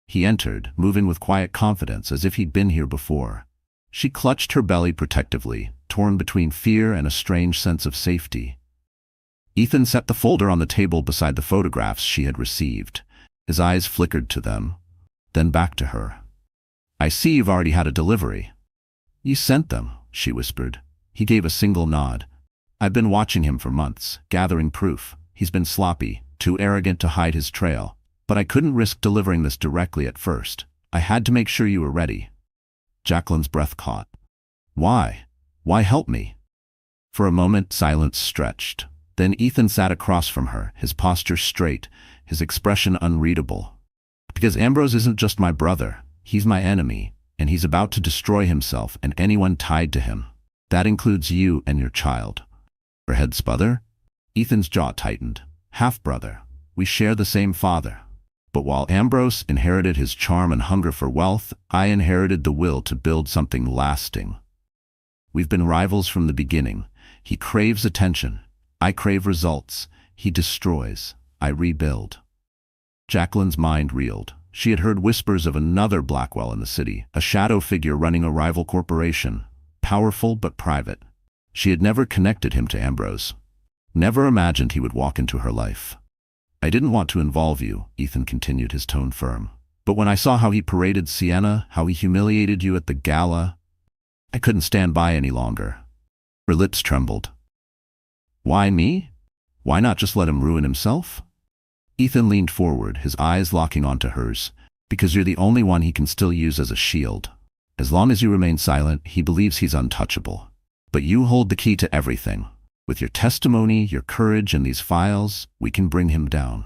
He entered, moving with quiet confidence as if he'd been here before. She clutched her belly protectively, torn between fear and a strange sense of safety. Ethan set the folder on the table beside the photographs she had received. His eyes flickered to them, then back to her. "I see you've already had a delivery." "You sent them," she whispered. He gave a single nod. "I've been watching him for months, gathering proof. He's been sloppy, too arrogant to hide his trail. But I couldn't risk delivering this directly at first. I had to make sure you were ready." Jacqueline's breath caught. "Why? Why help me?" For a moment, silence stretched. Then Ethan sat across from her, his posture straight, his expression unreadable. "Because Ambrose isn't just my brother. He's my enemy, and he's about to destroy himself and anyone tied to him. That includes you and your child." Her head sputtered. Ethan's jaw tightened. "Half-brother. We share the same father. But while Ambrose inherited his charm and hunger for wealth, I inherited the will to build something lasting. We've been rivals from the beginning. He craves attention. I crave results. He destroys. I rebuild." Jacqueline's mind reeled. She had heard whispers of another Blackwell in the city, a shadow figure running a rival corporation, powerful but private. She had never connected him to Ambrose. Never imagined he would walk into her life. "I didn't want to involve you," Ethan continued, his tone firm. "But when I saw how he paraded Sienna, how he humiliated you at the gala, I couldn't stand by any longer." Her lips trembled. "Why me? Why not just let him ruin himself?" Ethan leaned forward, his eyes locking onto hers. "Because you're the only one he can still use as a shield. As long as you remain silent, he believes he's untouchable. But you hold the key to everything. With your testimony, your courage, and these files, we can bring him down."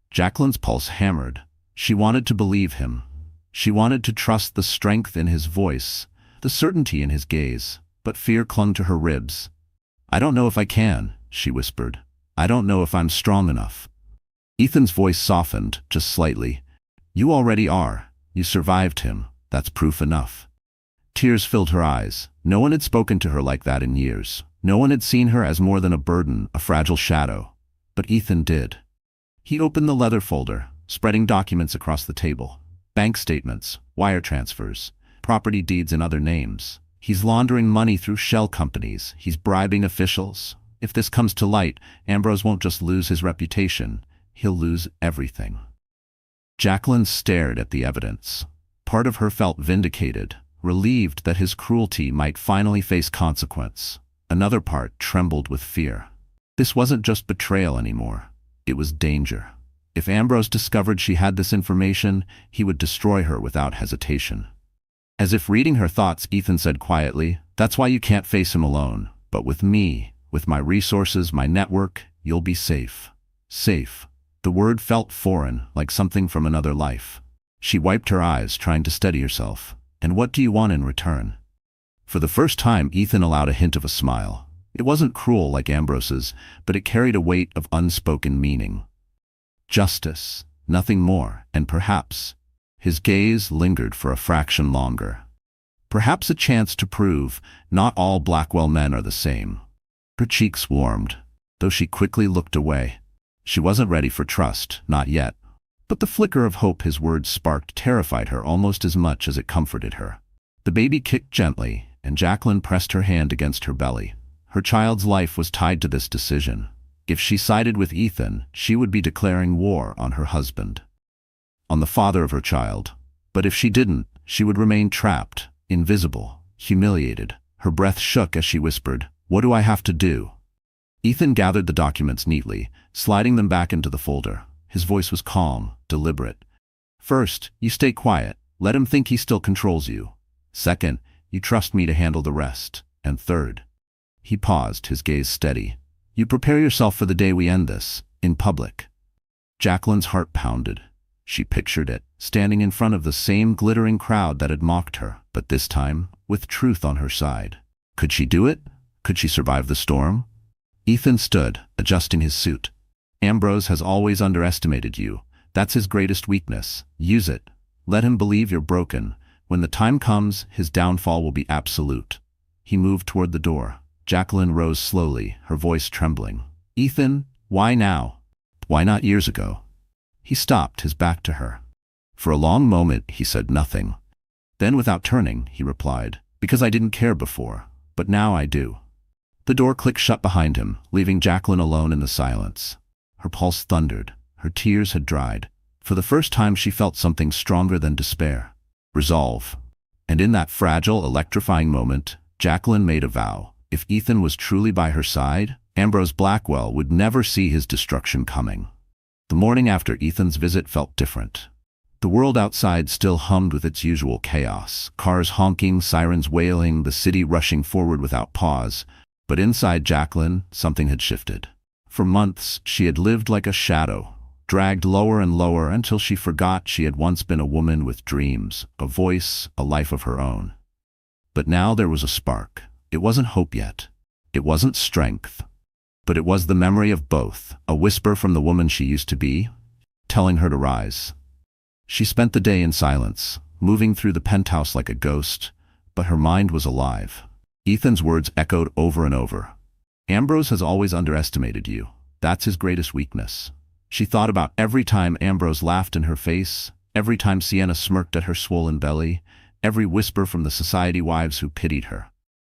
Jacqueline's pulse hammered. She wanted to believe him. She wanted to trust the strength in his voice, the certainty in his gaze, but fear clung to her ribs. "I don't know if I can," she whispered. "I don't know if I'm strong enough." Ethan's voice softened, just slightly. "You already are. You survived him. That's proof enough." Tears filled her eyes. No one had spoken to her like that in years. No one had seen her as more than a burden, a fragile shadow. But Ethan did. He opened the leather folder, spreading documents across the table. Bank statements, wire transfers, property deeds in other names. He's laundering money through shell companies. He's bribing officials. If this comes to light, Ambrose won't just lose his reputation. He'll lose everything. Jacqueline stared at the evidence. Part of her felt vindicated, relieved that his cruelty might finally face consequence. Another part trembled with fear. This wasn't just betrayal anymore. It was danger. If Ambrose discovered she had this information, he would destroy her without hesitation. As if reading her thoughts, Ethan said quietly, "That's why you can't face him alone. But with me, with my resources, my network, you'll be safe." Safe. The word felt foreign, like something from another life. She wiped her eyes, trying to steady herself. "And what do you want in return?" For the first time, Ethan allowed a hint of a smile. It wasn't cruel like Ambrose's, but it carried a weight of unspoken meaning. Justice, nothing more, and perhaps, his gaze lingered for a fraction longer. Perhaps a chance to prove not all Blackwell men are the same. Her cheeks warmed, though she quickly looked away. She wasn't ready for trust, not yet. But the flicker of hope his words sparked terrified her almost as much as it comforted her. The baby kicked gently, and Jacqueline pressed her hand against her belly. Her child's life was tied to this decision. If she sided with Ethan, she would be declaring war on her husband, on the father of her child. But if she didn't, she would remain trapped, invisible, humiliated. Her breath shook as she whispered, "What do I have to do?" Ethan gathered the documents neatly, sliding them back into the folder. His voice was calm, deliberate. "First, you stay quiet. Let him think he still controls you. Second, you trust me to handle the rest. And third," he paused, his gaze steady, "you prepare yourself for the day we end this, in public." Jacqueline's heart pounded. She pictured it, standing in front of the same glittering crowd that had mocked her, but this time, with truth on her side. Could she do it? Could she survive the storm? Ethan stood, adjusting his suit. "Ambrose has always underestimated you. That's his greatest weakness. Use it. Let him believe you're broken. When the time comes, his downfall will be absolute." He moved toward the door. Jacqueline rose slowly, her voice trembling. "Ethan, why now? Why not years ago?" He stopped, his back to her. For a long moment, he said nothing. Then, without turning, he replied, "Because I didn't care before, but now I do." The door clicked shut behind him, leaving Jacqueline alone in the silence. Her pulse thundered. Her tears had dried. For the first time, she felt something stronger than despair. Resolve. And in that fragile, electrifying moment, Jacqueline made a vow. If Ethan was truly by her side, Ambrose Blackwell would never see his destruction coming. The morning after Ethan's visit felt different. The world outside still hummed with its usual chaos, cars honking, sirens wailing, the city rushing forward without pause. But inside Jacqueline, something had shifted. For months, she had lived like a shadow, dragged lower and lower until she forgot she had once been a woman with dreams, a voice, a life of her own. But now there was a spark. It wasn't hope yet. It wasn't strength. But it was the memory of both, a whisper from the woman she used to be, telling her to rise. She spent the day in silence, moving through the penthouse like a ghost, but her mind was alive. Ethan's words echoed over and over. "Ambrose has always underestimated you. That's his greatest weakness." She thought about every time Ambrose laughed in her face, every time Sienna smirked at her swollen belly, every whisper from the society wives who pitied her.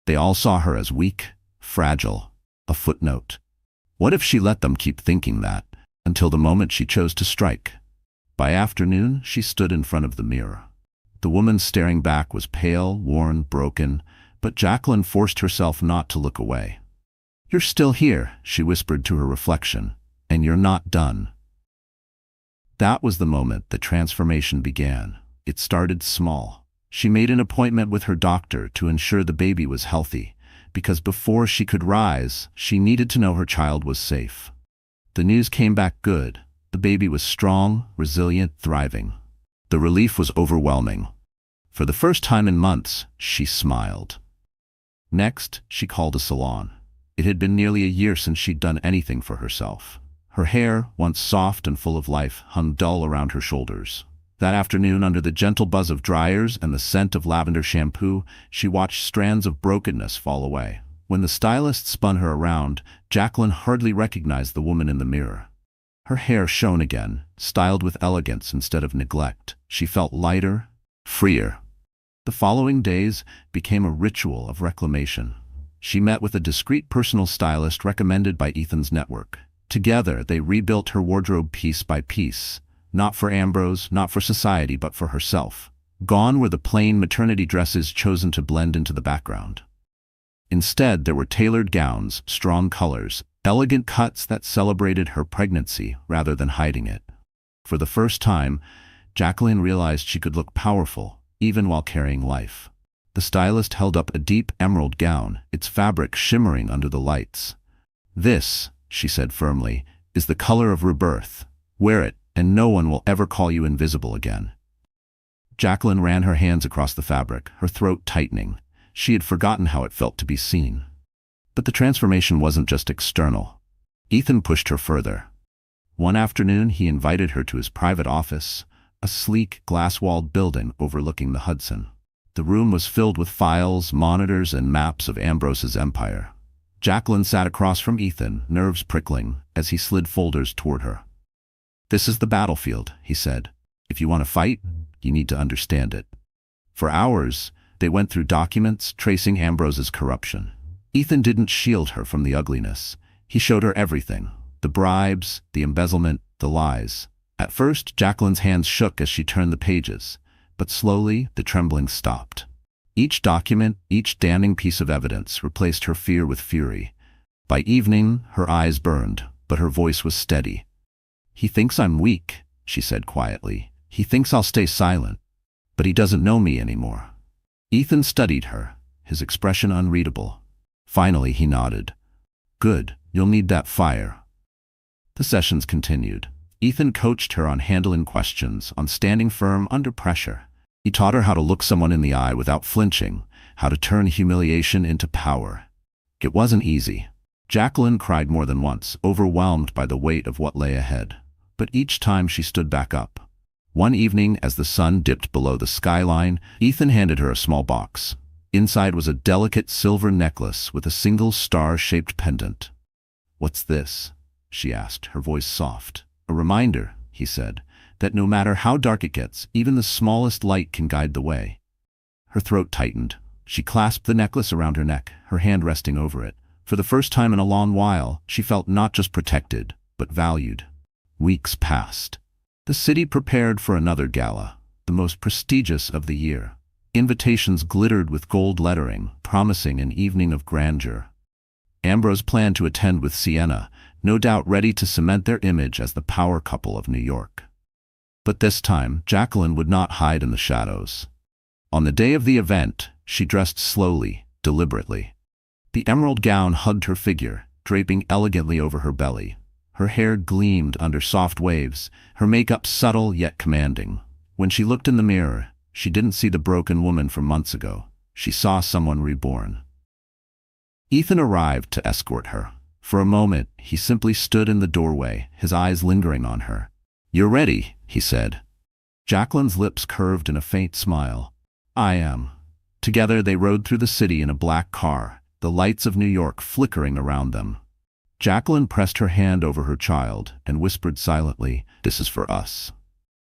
They all saw her as weak, fragile, a footnote. What if she let them keep thinking that, until the moment she chose to strike? By afternoon, she stood in front of the mirror. The woman staring back was pale, worn, broken, but Jacqueline forced herself not to look away. "You're still here," she whispered to her reflection, "and you're not done." That was the moment the transformation began. It started small. She made an appointment with her doctor to ensure the baby was healthy, because before she could rise, she needed to know her child was safe. The news came back good. The baby was strong, resilient, thriving. The relief was overwhelming. For the first time in months, she smiled. Next, she called a salon. It had been nearly a year since she'd done anything for herself. Her hair, once soft and full of life, hung dull around her shoulders. That afternoon, under the gentle buzz of dryers and the scent of lavender shampoo, she watched strands of brokenness fall away. When the stylist spun her around, Jacqueline hardly recognized the woman in the mirror. Her hair shone again, styled with elegance instead of neglect. She felt lighter, freer. The following days became a ritual of reclamation. She met with a discreet personal stylist recommended by Ethan's network. Together, they rebuilt her wardrobe piece by piece, not for Ambrose, not for society, but for herself. Gone were the plain maternity dresses chosen to blend into the background. Instead, there were tailored gowns, strong colors, elegant cuts that celebrated her pregnancy rather than hiding it. For the first time, Jacqueline realized she could look powerful, even while carrying life. The stylist held up a deep emerald gown, its fabric shimmering under the lights. "This," she said firmly, "is the color of rebirth. Wear it, and no one will ever call you invisible again." Jacqueline ran her hands across the fabric, her throat tightening. She had forgotten how it felt to be seen. But the transformation wasn't just external. Ethan pushed her further. One afternoon, he invited her to his private office, a sleek, glass-walled building overlooking the Hudson. The room was filled with files, monitors, and maps of Ambrose's empire. Jacqueline sat across from Ethan, nerves prickling, as he slid folders toward her. "This is the battlefield," he said. "If you want to fight, you need to understand it." For hours, they went through documents tracing Ambrose's corruption. Ethan didn't shield her from the ugliness. He showed her everything: the bribes, the embezzlement, the lies. At first, Jacqueline's hands shook as she turned the pages, but slowly the trembling stopped. Each document, each damning piece of evidence replaced her fear with fury. By evening, her eyes burned, but her voice was steady. "He thinks I'm weak," she said quietly. "He thinks I'll stay silent, but he doesn't know me anymore." Ethan studied her, his expression unreadable. Finally, he nodded. "Good, you'll need that fire." The sessions continued. Ethan coached her on handling questions, on standing firm under pressure. He taught her how to look someone in the eye without flinching, how to turn humiliation into power. It wasn't easy. Jacqueline cried more than once, overwhelmed by the weight of what lay ahead. But each time she stood back up. One evening, as the sun dipped below the skyline, Ethan handed her a small box. Inside was a delicate silver necklace with a single star-shaped pendant. "What's this?" she asked, her voice soft. "A reminder," he said, "that no matter how dark it gets, even the smallest light can guide the way." Her throat tightened. She clasped the necklace around her neck, her hand resting over it. For the first time in a long while, she felt not just protected, but valued. Weeks passed. The city prepared for another gala, the most prestigious of the year. Invitations glittered with gold lettering, promising an evening of grandeur. Ambrose planned to attend with Sienna, no doubt ready to cement their image as the power couple of New York. But this time, Jacqueline would not hide in the shadows. On the day of the event, she dressed slowly, deliberately. The emerald gown hugged her figure, draping elegantly over her belly. Her hair gleamed under soft waves, her makeup subtle yet commanding. When she looked in the mirror, she didn't see the broken woman from months ago. She saw someone reborn. Ethan arrived to escort her. For a moment, he simply stood in the doorway, his eyes lingering on her. "You're ready," he said. Jacqueline's lips curved in a faint smile. "I am." Together they rode through the city in a black car, the lights of New York flickering around them. Jacqueline pressed her hand over her child and whispered silently, "This is for us."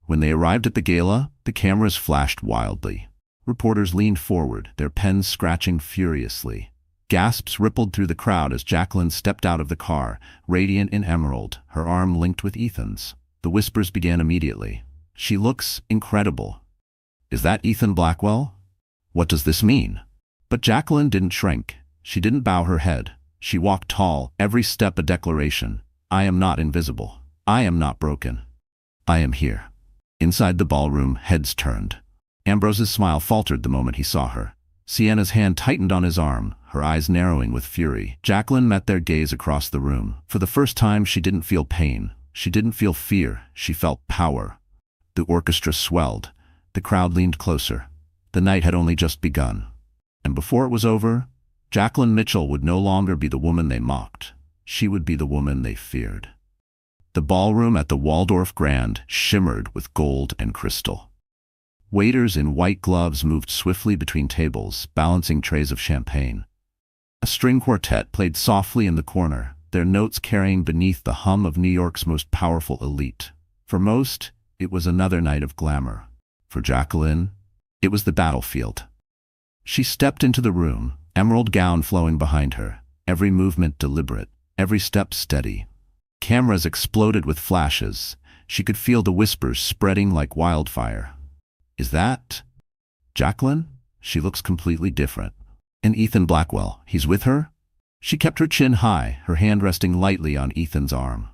When they arrived at the gala, the cameras flashed wildly. Reporters leaned forward, their pens scratching furiously. Gasps rippled through the crowd as Jacqueline stepped out of the car, radiant in emerald, her arm linked with Ethan's. The whispers began immediately. "She looks incredible." "Is that Ethan Blackwell? What does this mean?" But Jacqueline didn't shrink. She didn't bow her head. She walked tall, every step a declaration. "I am not invisible. I am not broken. I am here." Inside the ballroom, heads turned. Ambrose's smile faltered the moment he saw her. Sienna's hand tightened on his arm, her eyes narrowing with fury. Jacqueline met their gaze across the room. For the first time, she didn't feel pain. She didn't feel fear. She felt power. The orchestra swelled. The crowd leaned closer. The night had only just begun. And before it was over, Jacqueline Mitchell would no longer be the woman they mocked. She would be the woman they feared. The ballroom at the Waldorf Grand shimmered with gold and crystal. Waiters in white gloves moved swiftly between tables, balancing trays of champagne. A string quartet played softly in the corner, their notes carrying beneath the hum of New York's most powerful elite. For most, it was another night of glamour. For Jacqueline, it was the battlefield. She stepped into the room, emerald gown flowing behind her, every movement deliberate, every step steady. Cameras exploded with flashes. She could feel the whispers spreading like wildfire. "Is that Jacqueline? She looks completely different. And Ethan Blackwell, he's with her?" She kept her chin high, her hand resting lightly on Ethan's arm.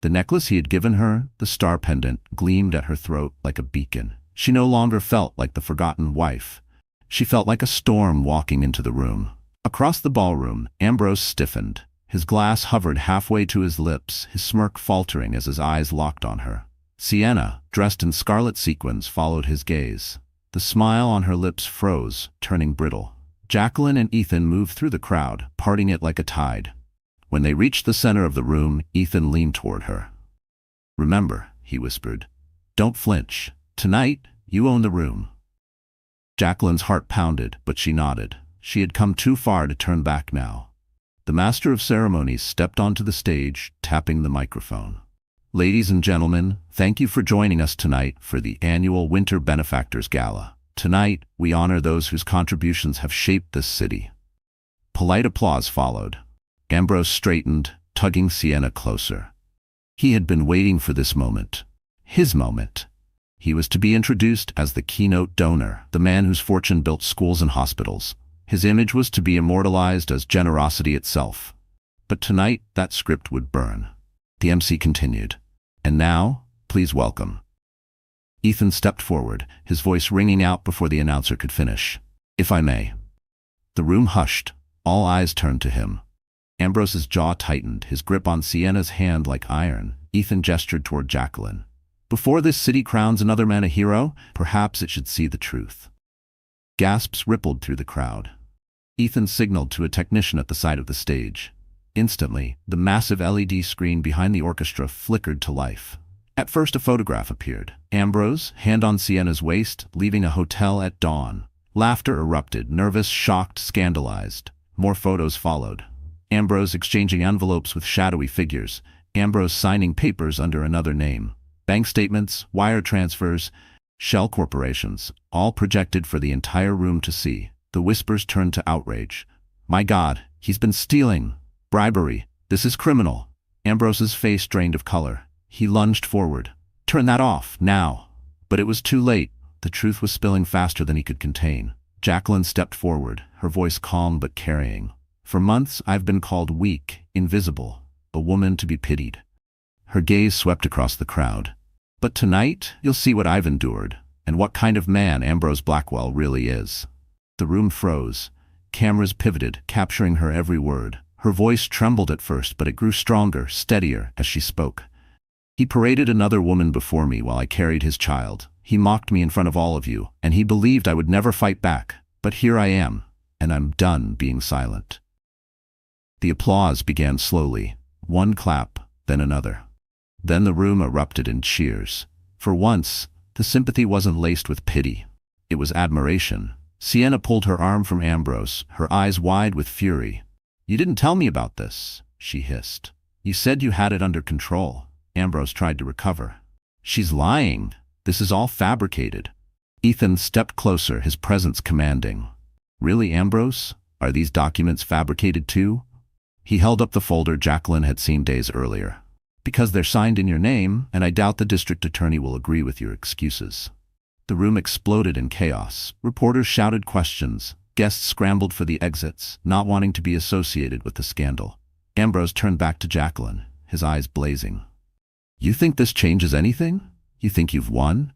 The necklace he had given her, the star pendant, gleamed at her throat like a beacon. She no longer felt like the forgotten wife. She felt like a storm walking into the room. Across the ballroom, Ambrose stiffened. His glass hovered halfway to his lips, his smirk faltering as his eyes locked on her. Sienna, dressed in scarlet sequins, followed his gaze. The smile on her lips froze, turning brittle. Jacqueline and Ethan moved through the crowd, parting it like a tide. When they reached the center of the room, Ethan leaned toward her. "Remember," he whispered. "Don't flinch. Tonight, you own the room." Jacqueline's heart pounded, but she nodded. She had come too far to turn back now. The master of ceremonies stepped onto the stage, tapping the microphone. "Ladies and gentlemen, thank you for joining us tonight for the annual Winter Benefactors Gala. Tonight, we honor those whose contributions have shaped this city." Polite applause followed. Ambrose straightened, tugging Sienna closer. He had been waiting for this moment. His moment. He was to be introduced as the keynote donor, the man whose fortune built schools and hospitals. His image was to be immortalized as generosity itself. But tonight, that script would burn. The MC continued. "And now, please welcome." Ethan stepped forward, his voice ringing out before the announcer could finish. "If I may." The room hushed. All eyes turned to him. Ambrose's jaw tightened, his grip on Sienna's hand like iron. Ethan gestured toward Jacqueline. "Before this city crowns another man a hero, perhaps it should see the truth." Gasps rippled through the crowd. Ethan signaled to a technician at the side of the stage. Instantly, the massive LED screen behind the orchestra flickered to life. At first a photograph appeared. Ambrose, hand on Sienna's waist, leaving a hotel at dawn. Laughter erupted, nervous, shocked, scandalized. More photos followed. Ambrose exchanging envelopes with shadowy figures. Ambrose signing papers under another name. Bank statements, wire transfers, shell corporations, all projected for the entire room to see. The whispers turned to outrage. "My God, he's been stealing! Bribery! This is criminal!" Ambrose's face drained of color. He lunged forward. "Turn that off, now!" But it was too late. The truth was spilling faster than he could contain. Jacqueline stepped forward, her voice calm but carrying. "For months I've been called weak, invisible, a woman to be pitied." Her gaze swept across the crowd. "But tonight, you'll see what I've endured, and what kind of man Ambrose Blackwell really is." The room froze. Cameras pivoted, capturing her every word. Her voice trembled at first, but it grew stronger, steadier, as she spoke. "He paraded another woman before me while I carried his child. He mocked me in front of all of you, and he believed I would never fight back. But here I am, and I'm done being silent." The applause began slowly, one clap, then another. Then the room erupted in cheers. For once, the sympathy wasn't laced with pity. It was admiration. Sienna pulled her arm from Ambrose, her eyes wide with fury. "You didn't tell me about this," she hissed. "You said you had it under control." Ambrose tried to recover. "She's lying. This is all fabricated." Ethan stepped closer, his presence commanding. "Really, Ambrose? Are these documents fabricated too?" He held up the folder Jacqueline had seen days earlier. "Because they're signed in your name, and I doubt the district attorney will agree with your excuses." The room exploded in chaos. Reporters shouted questions. Guests scrambled for the exits, not wanting to be associated with the scandal. Ambrose turned back to Jacqueline, his eyes blazing. "You think this changes anything? You think you've won?"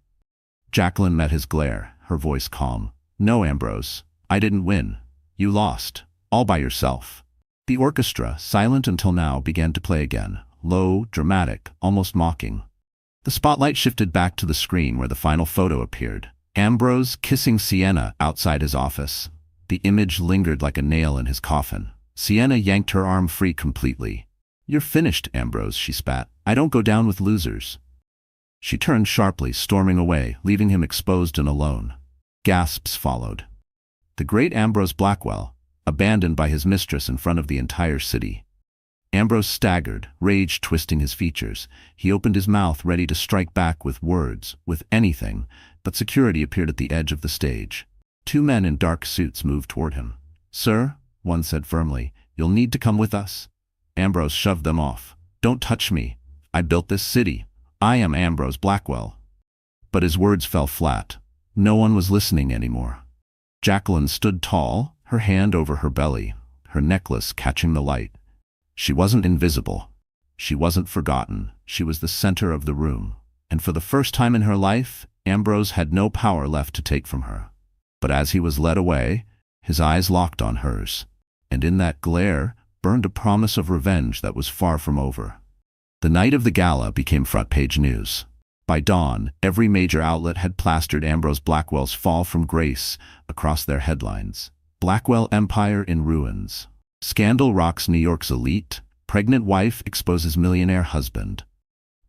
Jacqueline met his glare, her voice calm. "No, Ambrose. I didn't win. You lost. All by yourself." The orchestra, silent until now, began to play again. Low, dramatic, almost mocking. The spotlight shifted back to the screen where the final photo appeared. Ambrose kissing Sienna outside his office. The image lingered like a nail in his coffin. Sienna yanked her arm free completely. "You're finished, Ambrose," she spat. "I don't go down with losers." She turned sharply, storming away, leaving him exposed and alone. Gasps followed. The great Ambrose Blackwell, abandoned by his mistress in front of the entire city. Ambrose staggered, rage twisting his features. He opened his mouth, ready to strike back with words, with anything, but security appeared at the edge of the stage. Two men in dark suits moved toward him. "Sir," one said firmly, "you'll need to come with us." Ambrose shoved them off. "Don't touch me. I built this city. I am Ambrose Blackwell." But his words fell flat. No one was listening anymore. Jacqueline stood tall, her hand over her belly, her necklace catching the light. She wasn't invisible. She wasn't forgotten. She was the center of the room. and for the first time in her life, Ambrose had no power left to take from her. But as he was led away, his eyes locked on hers, and in that glare burned a promise of revenge that was far from over. The night of the gala became front-page news. By dawn, every major outlet had plastered Ambrose Blackwell's fall from grace across their headlines. Blackwell Empire in ruins. Scandal rocks New York's elite. Pregnant wife exposes millionaire husband.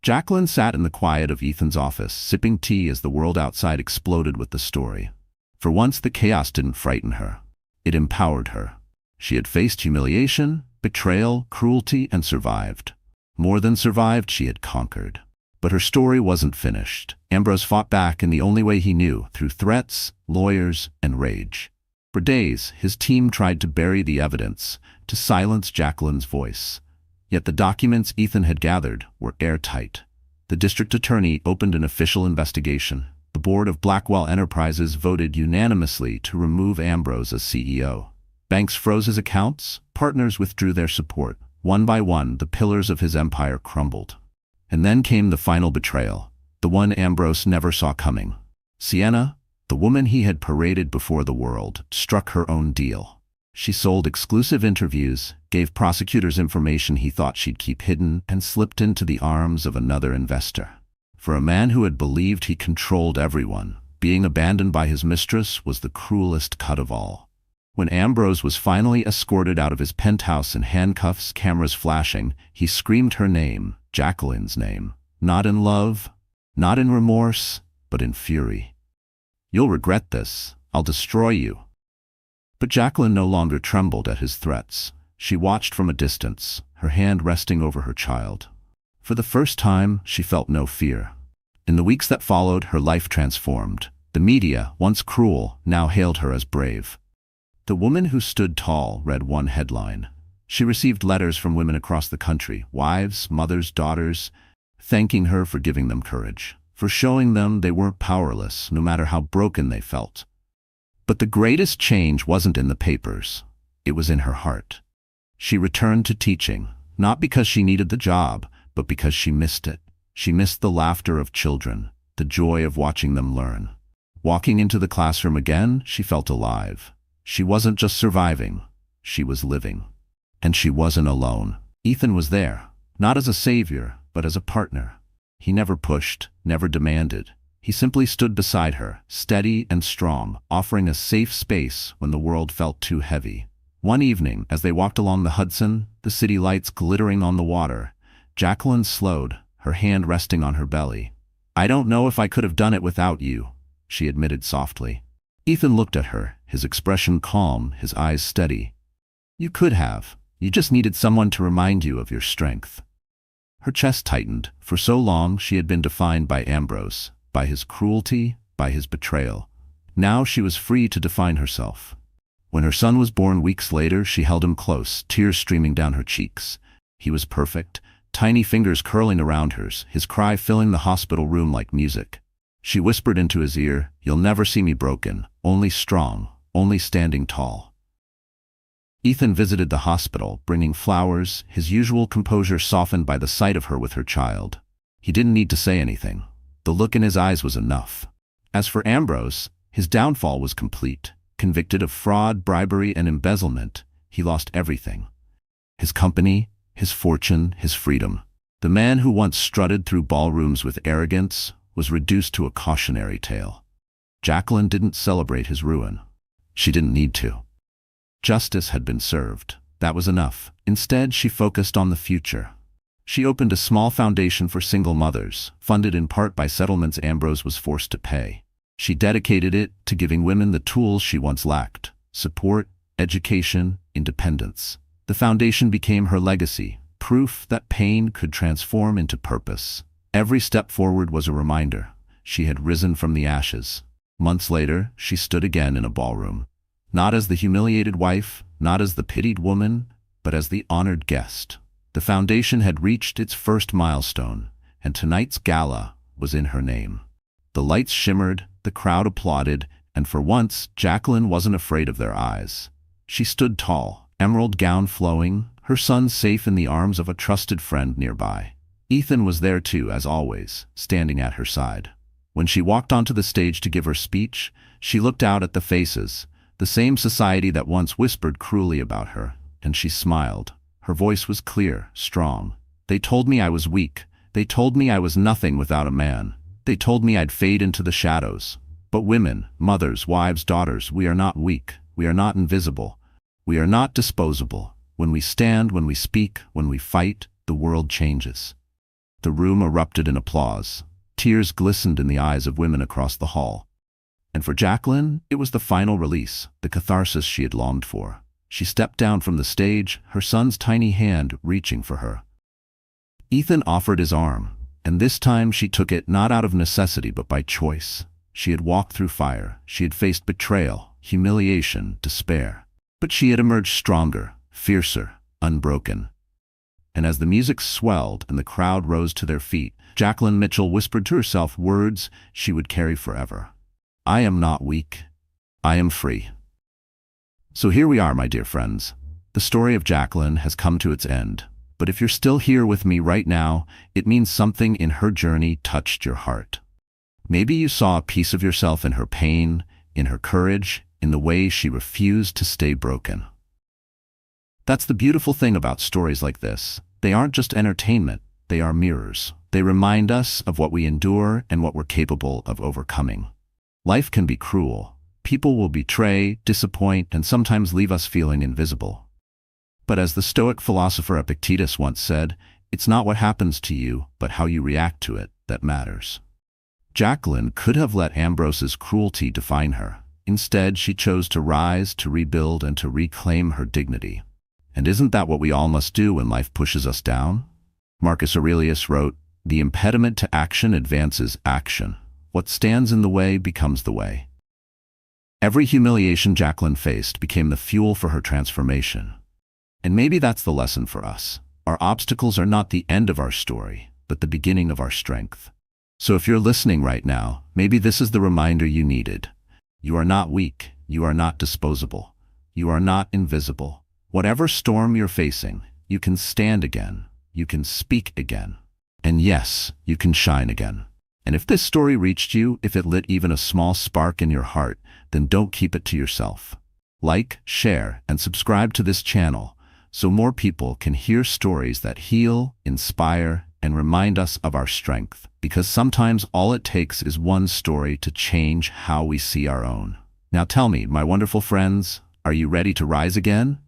Jacqueline sat in the quiet of Ethan's office, sipping tea as the world outside exploded with the story. For once, the chaos didn't frighten her. It empowered her. She had faced humiliation, betrayal, cruelty, and survived. More than survived, she had conquered. But her story wasn't finished. Ambrose fought back in the only way he knew, through threats, lawyers, and rage. For days, his team tried to bury the evidence, to silence Jacqueline's voice. Yet the documents Ethan had gathered were airtight. The district attorney opened an official investigation. The board of Blackwell Enterprises voted unanimously to remove Ambrose as CEO. Banks froze his accounts, partners withdrew their support. One by one, the pillars of his empire crumbled. And then came the final betrayal, the one Ambrose never saw coming. Sienna, the woman he had paraded before the world, struck her own deal. She sold exclusive interviews, gave prosecutors information he thought she'd keep hidden, and slipped into the arms of another investor. For a man who had believed he controlled everyone, being abandoned by his mistress was the cruelest cut of all. When Ambrose was finally escorted out of his penthouse in handcuffs, cameras flashing, he screamed her name, Jacqueline's name. Not in love, not in remorse, but in fury. "You'll regret this. I'll destroy you." But Jacqueline no longer trembled at his threats. She watched from a distance, her hand resting over her child. For the first time, she felt no fear. In the weeks that followed, her life transformed. The media, once cruel, now hailed her as brave. The woman who stood tall read one headline. She received letters from women across the country, wives, mothers, daughters, thanking her for giving them courage, for showing them they weren't powerless, no matter how broken they felt. But the greatest change wasn't in the papers. It was in her heart. She returned to teaching, not because she needed the job, but because she missed it. She missed the laughter of children, the joy of watching them learn. Walking into the classroom again, she felt alive. She wasn't just surviving, she was living. And she wasn't alone. Ethan was there, not as a savior, but as a partner. He never pushed, never demanded. He simply stood beside her, steady and strong, offering a safe space when the world felt too heavy. One evening, as they walked along the Hudson, the city lights glittering on the water, Jacqueline slowed, her hand resting on her belly. "I don't know if I could have done it without you," she admitted softly. Ethan looked at her, his expression calm, his eyes steady. "You could have. You just needed someone to remind you of your strength." Her chest tightened. For so long, she had been defined by Ambrose, by his cruelty, by his betrayal. Now she was free to define herself. When her son was born weeks later, she held him close, tears streaming down her cheeks. He was perfect, tiny fingers curling around hers, his cry filling the hospital room like music. She whispered into his ear, "You'll never see me broken, only strong, only standing tall." Ethan visited the hospital, bringing flowers, his usual composure softened by the sight of her with her child. He didn't need to say anything. The look in his eyes was enough. As for Ambrose, his downfall was complete. Convicted of fraud, bribery, and embezzlement, he lost everything. His company, his fortune, his freedom. The man who once strutted through ballrooms with arrogance was reduced to a cautionary tale. Jacqueline didn't celebrate his ruin. She didn't need to. Justice had been served. That was enough. Instead, she focused on the future. She opened a small foundation for single mothers, funded in part by settlements Ambrose was forced to pay. She dedicated it to giving women the tools she once lacked: support, education, independence. The foundation became her legacy, proof that pain could transform into purpose. Every step forward was a reminder. She had risen from the ashes. Months later, she stood again in a ballroom. Not as the humiliated wife, not as the pitied woman, but as the honored guest. The foundation had reached its first milestone, and tonight's gala was in her name. The lights shimmered, the crowd applauded, and for once, Jacqueline wasn't afraid of their eyes. She stood tall, emerald gown flowing, her son safe in the arms of a trusted friend nearby. Ethan was there too, as always, standing at her side. When she walked onto the stage to give her speech, she looked out at the faces, the same society that once whispered cruelly about her, and she smiled. Her voice was clear, strong. They told me I was weak. They told me I was nothing without a man. They told me I'd fade into the shadows. But women, mothers, wives, daughters, we are not weak. We are not invisible. We are not disposable. When we stand, when we speak, when we fight, the world changes. The room erupted in applause. Tears glistened in the eyes of women across the hall. And for Jacqueline, it was the final release, the catharsis she had longed for. She stepped down from the stage, her son's tiny hand reaching for her. Ethan offered his arm, and this time she took it not out of necessity but by choice. She had walked through fire. She had faced betrayal, humiliation, despair. But she had emerged stronger, fiercer, unbroken. And as the music swelled and the crowd rose to their feet, Jacqueline Mitchell whispered to herself words she would carry forever. I am not weak. I am free. So here we are, my dear friends. The story of Jacqueline has come to its end. But if you're still here with me right now, it means something in her journey touched your heart. Maybe you saw a piece of yourself in her pain, in her courage, in the way she refused to stay broken. That's the beautiful thing about stories like this. They aren't just entertainment, they are mirrors. They remind us of what we endure and what we're capable of overcoming. Life can be cruel. People will betray, disappoint, and sometimes leave us feeling invisible. But as the Stoic philosopher Epictetus once said, it's not what happens to you, but how you react to it, that matters. Jacqueline could have let Ambrose's cruelty define her. Instead, she chose to rise, to rebuild, and to reclaim her dignity. And isn't that what we all must do when life pushes us down? Marcus Aurelius wrote, "The impediment to action advances action. What stands in the way becomes the way." Every humiliation Jacqueline faced became the fuel for her transformation. And maybe that's the lesson for us. Our obstacles are not the end of our story, but the beginning of our strength. So if you're listening right now, maybe this is the reminder you needed. You are not weak. You are not disposable. You are not invisible. Whatever storm you're facing, you can stand again. You can speak again. And yes, you can shine again. And if this story reached you, if it lit even a small spark in your heart, then don't keep it to yourself. Like, share, and subscribe to this channel so more people can hear stories that heal, inspire, and remind us of our strength. Because sometimes all it takes is one story to change how we see our own. Now tell me, my wonderful friends, are you ready to rise again?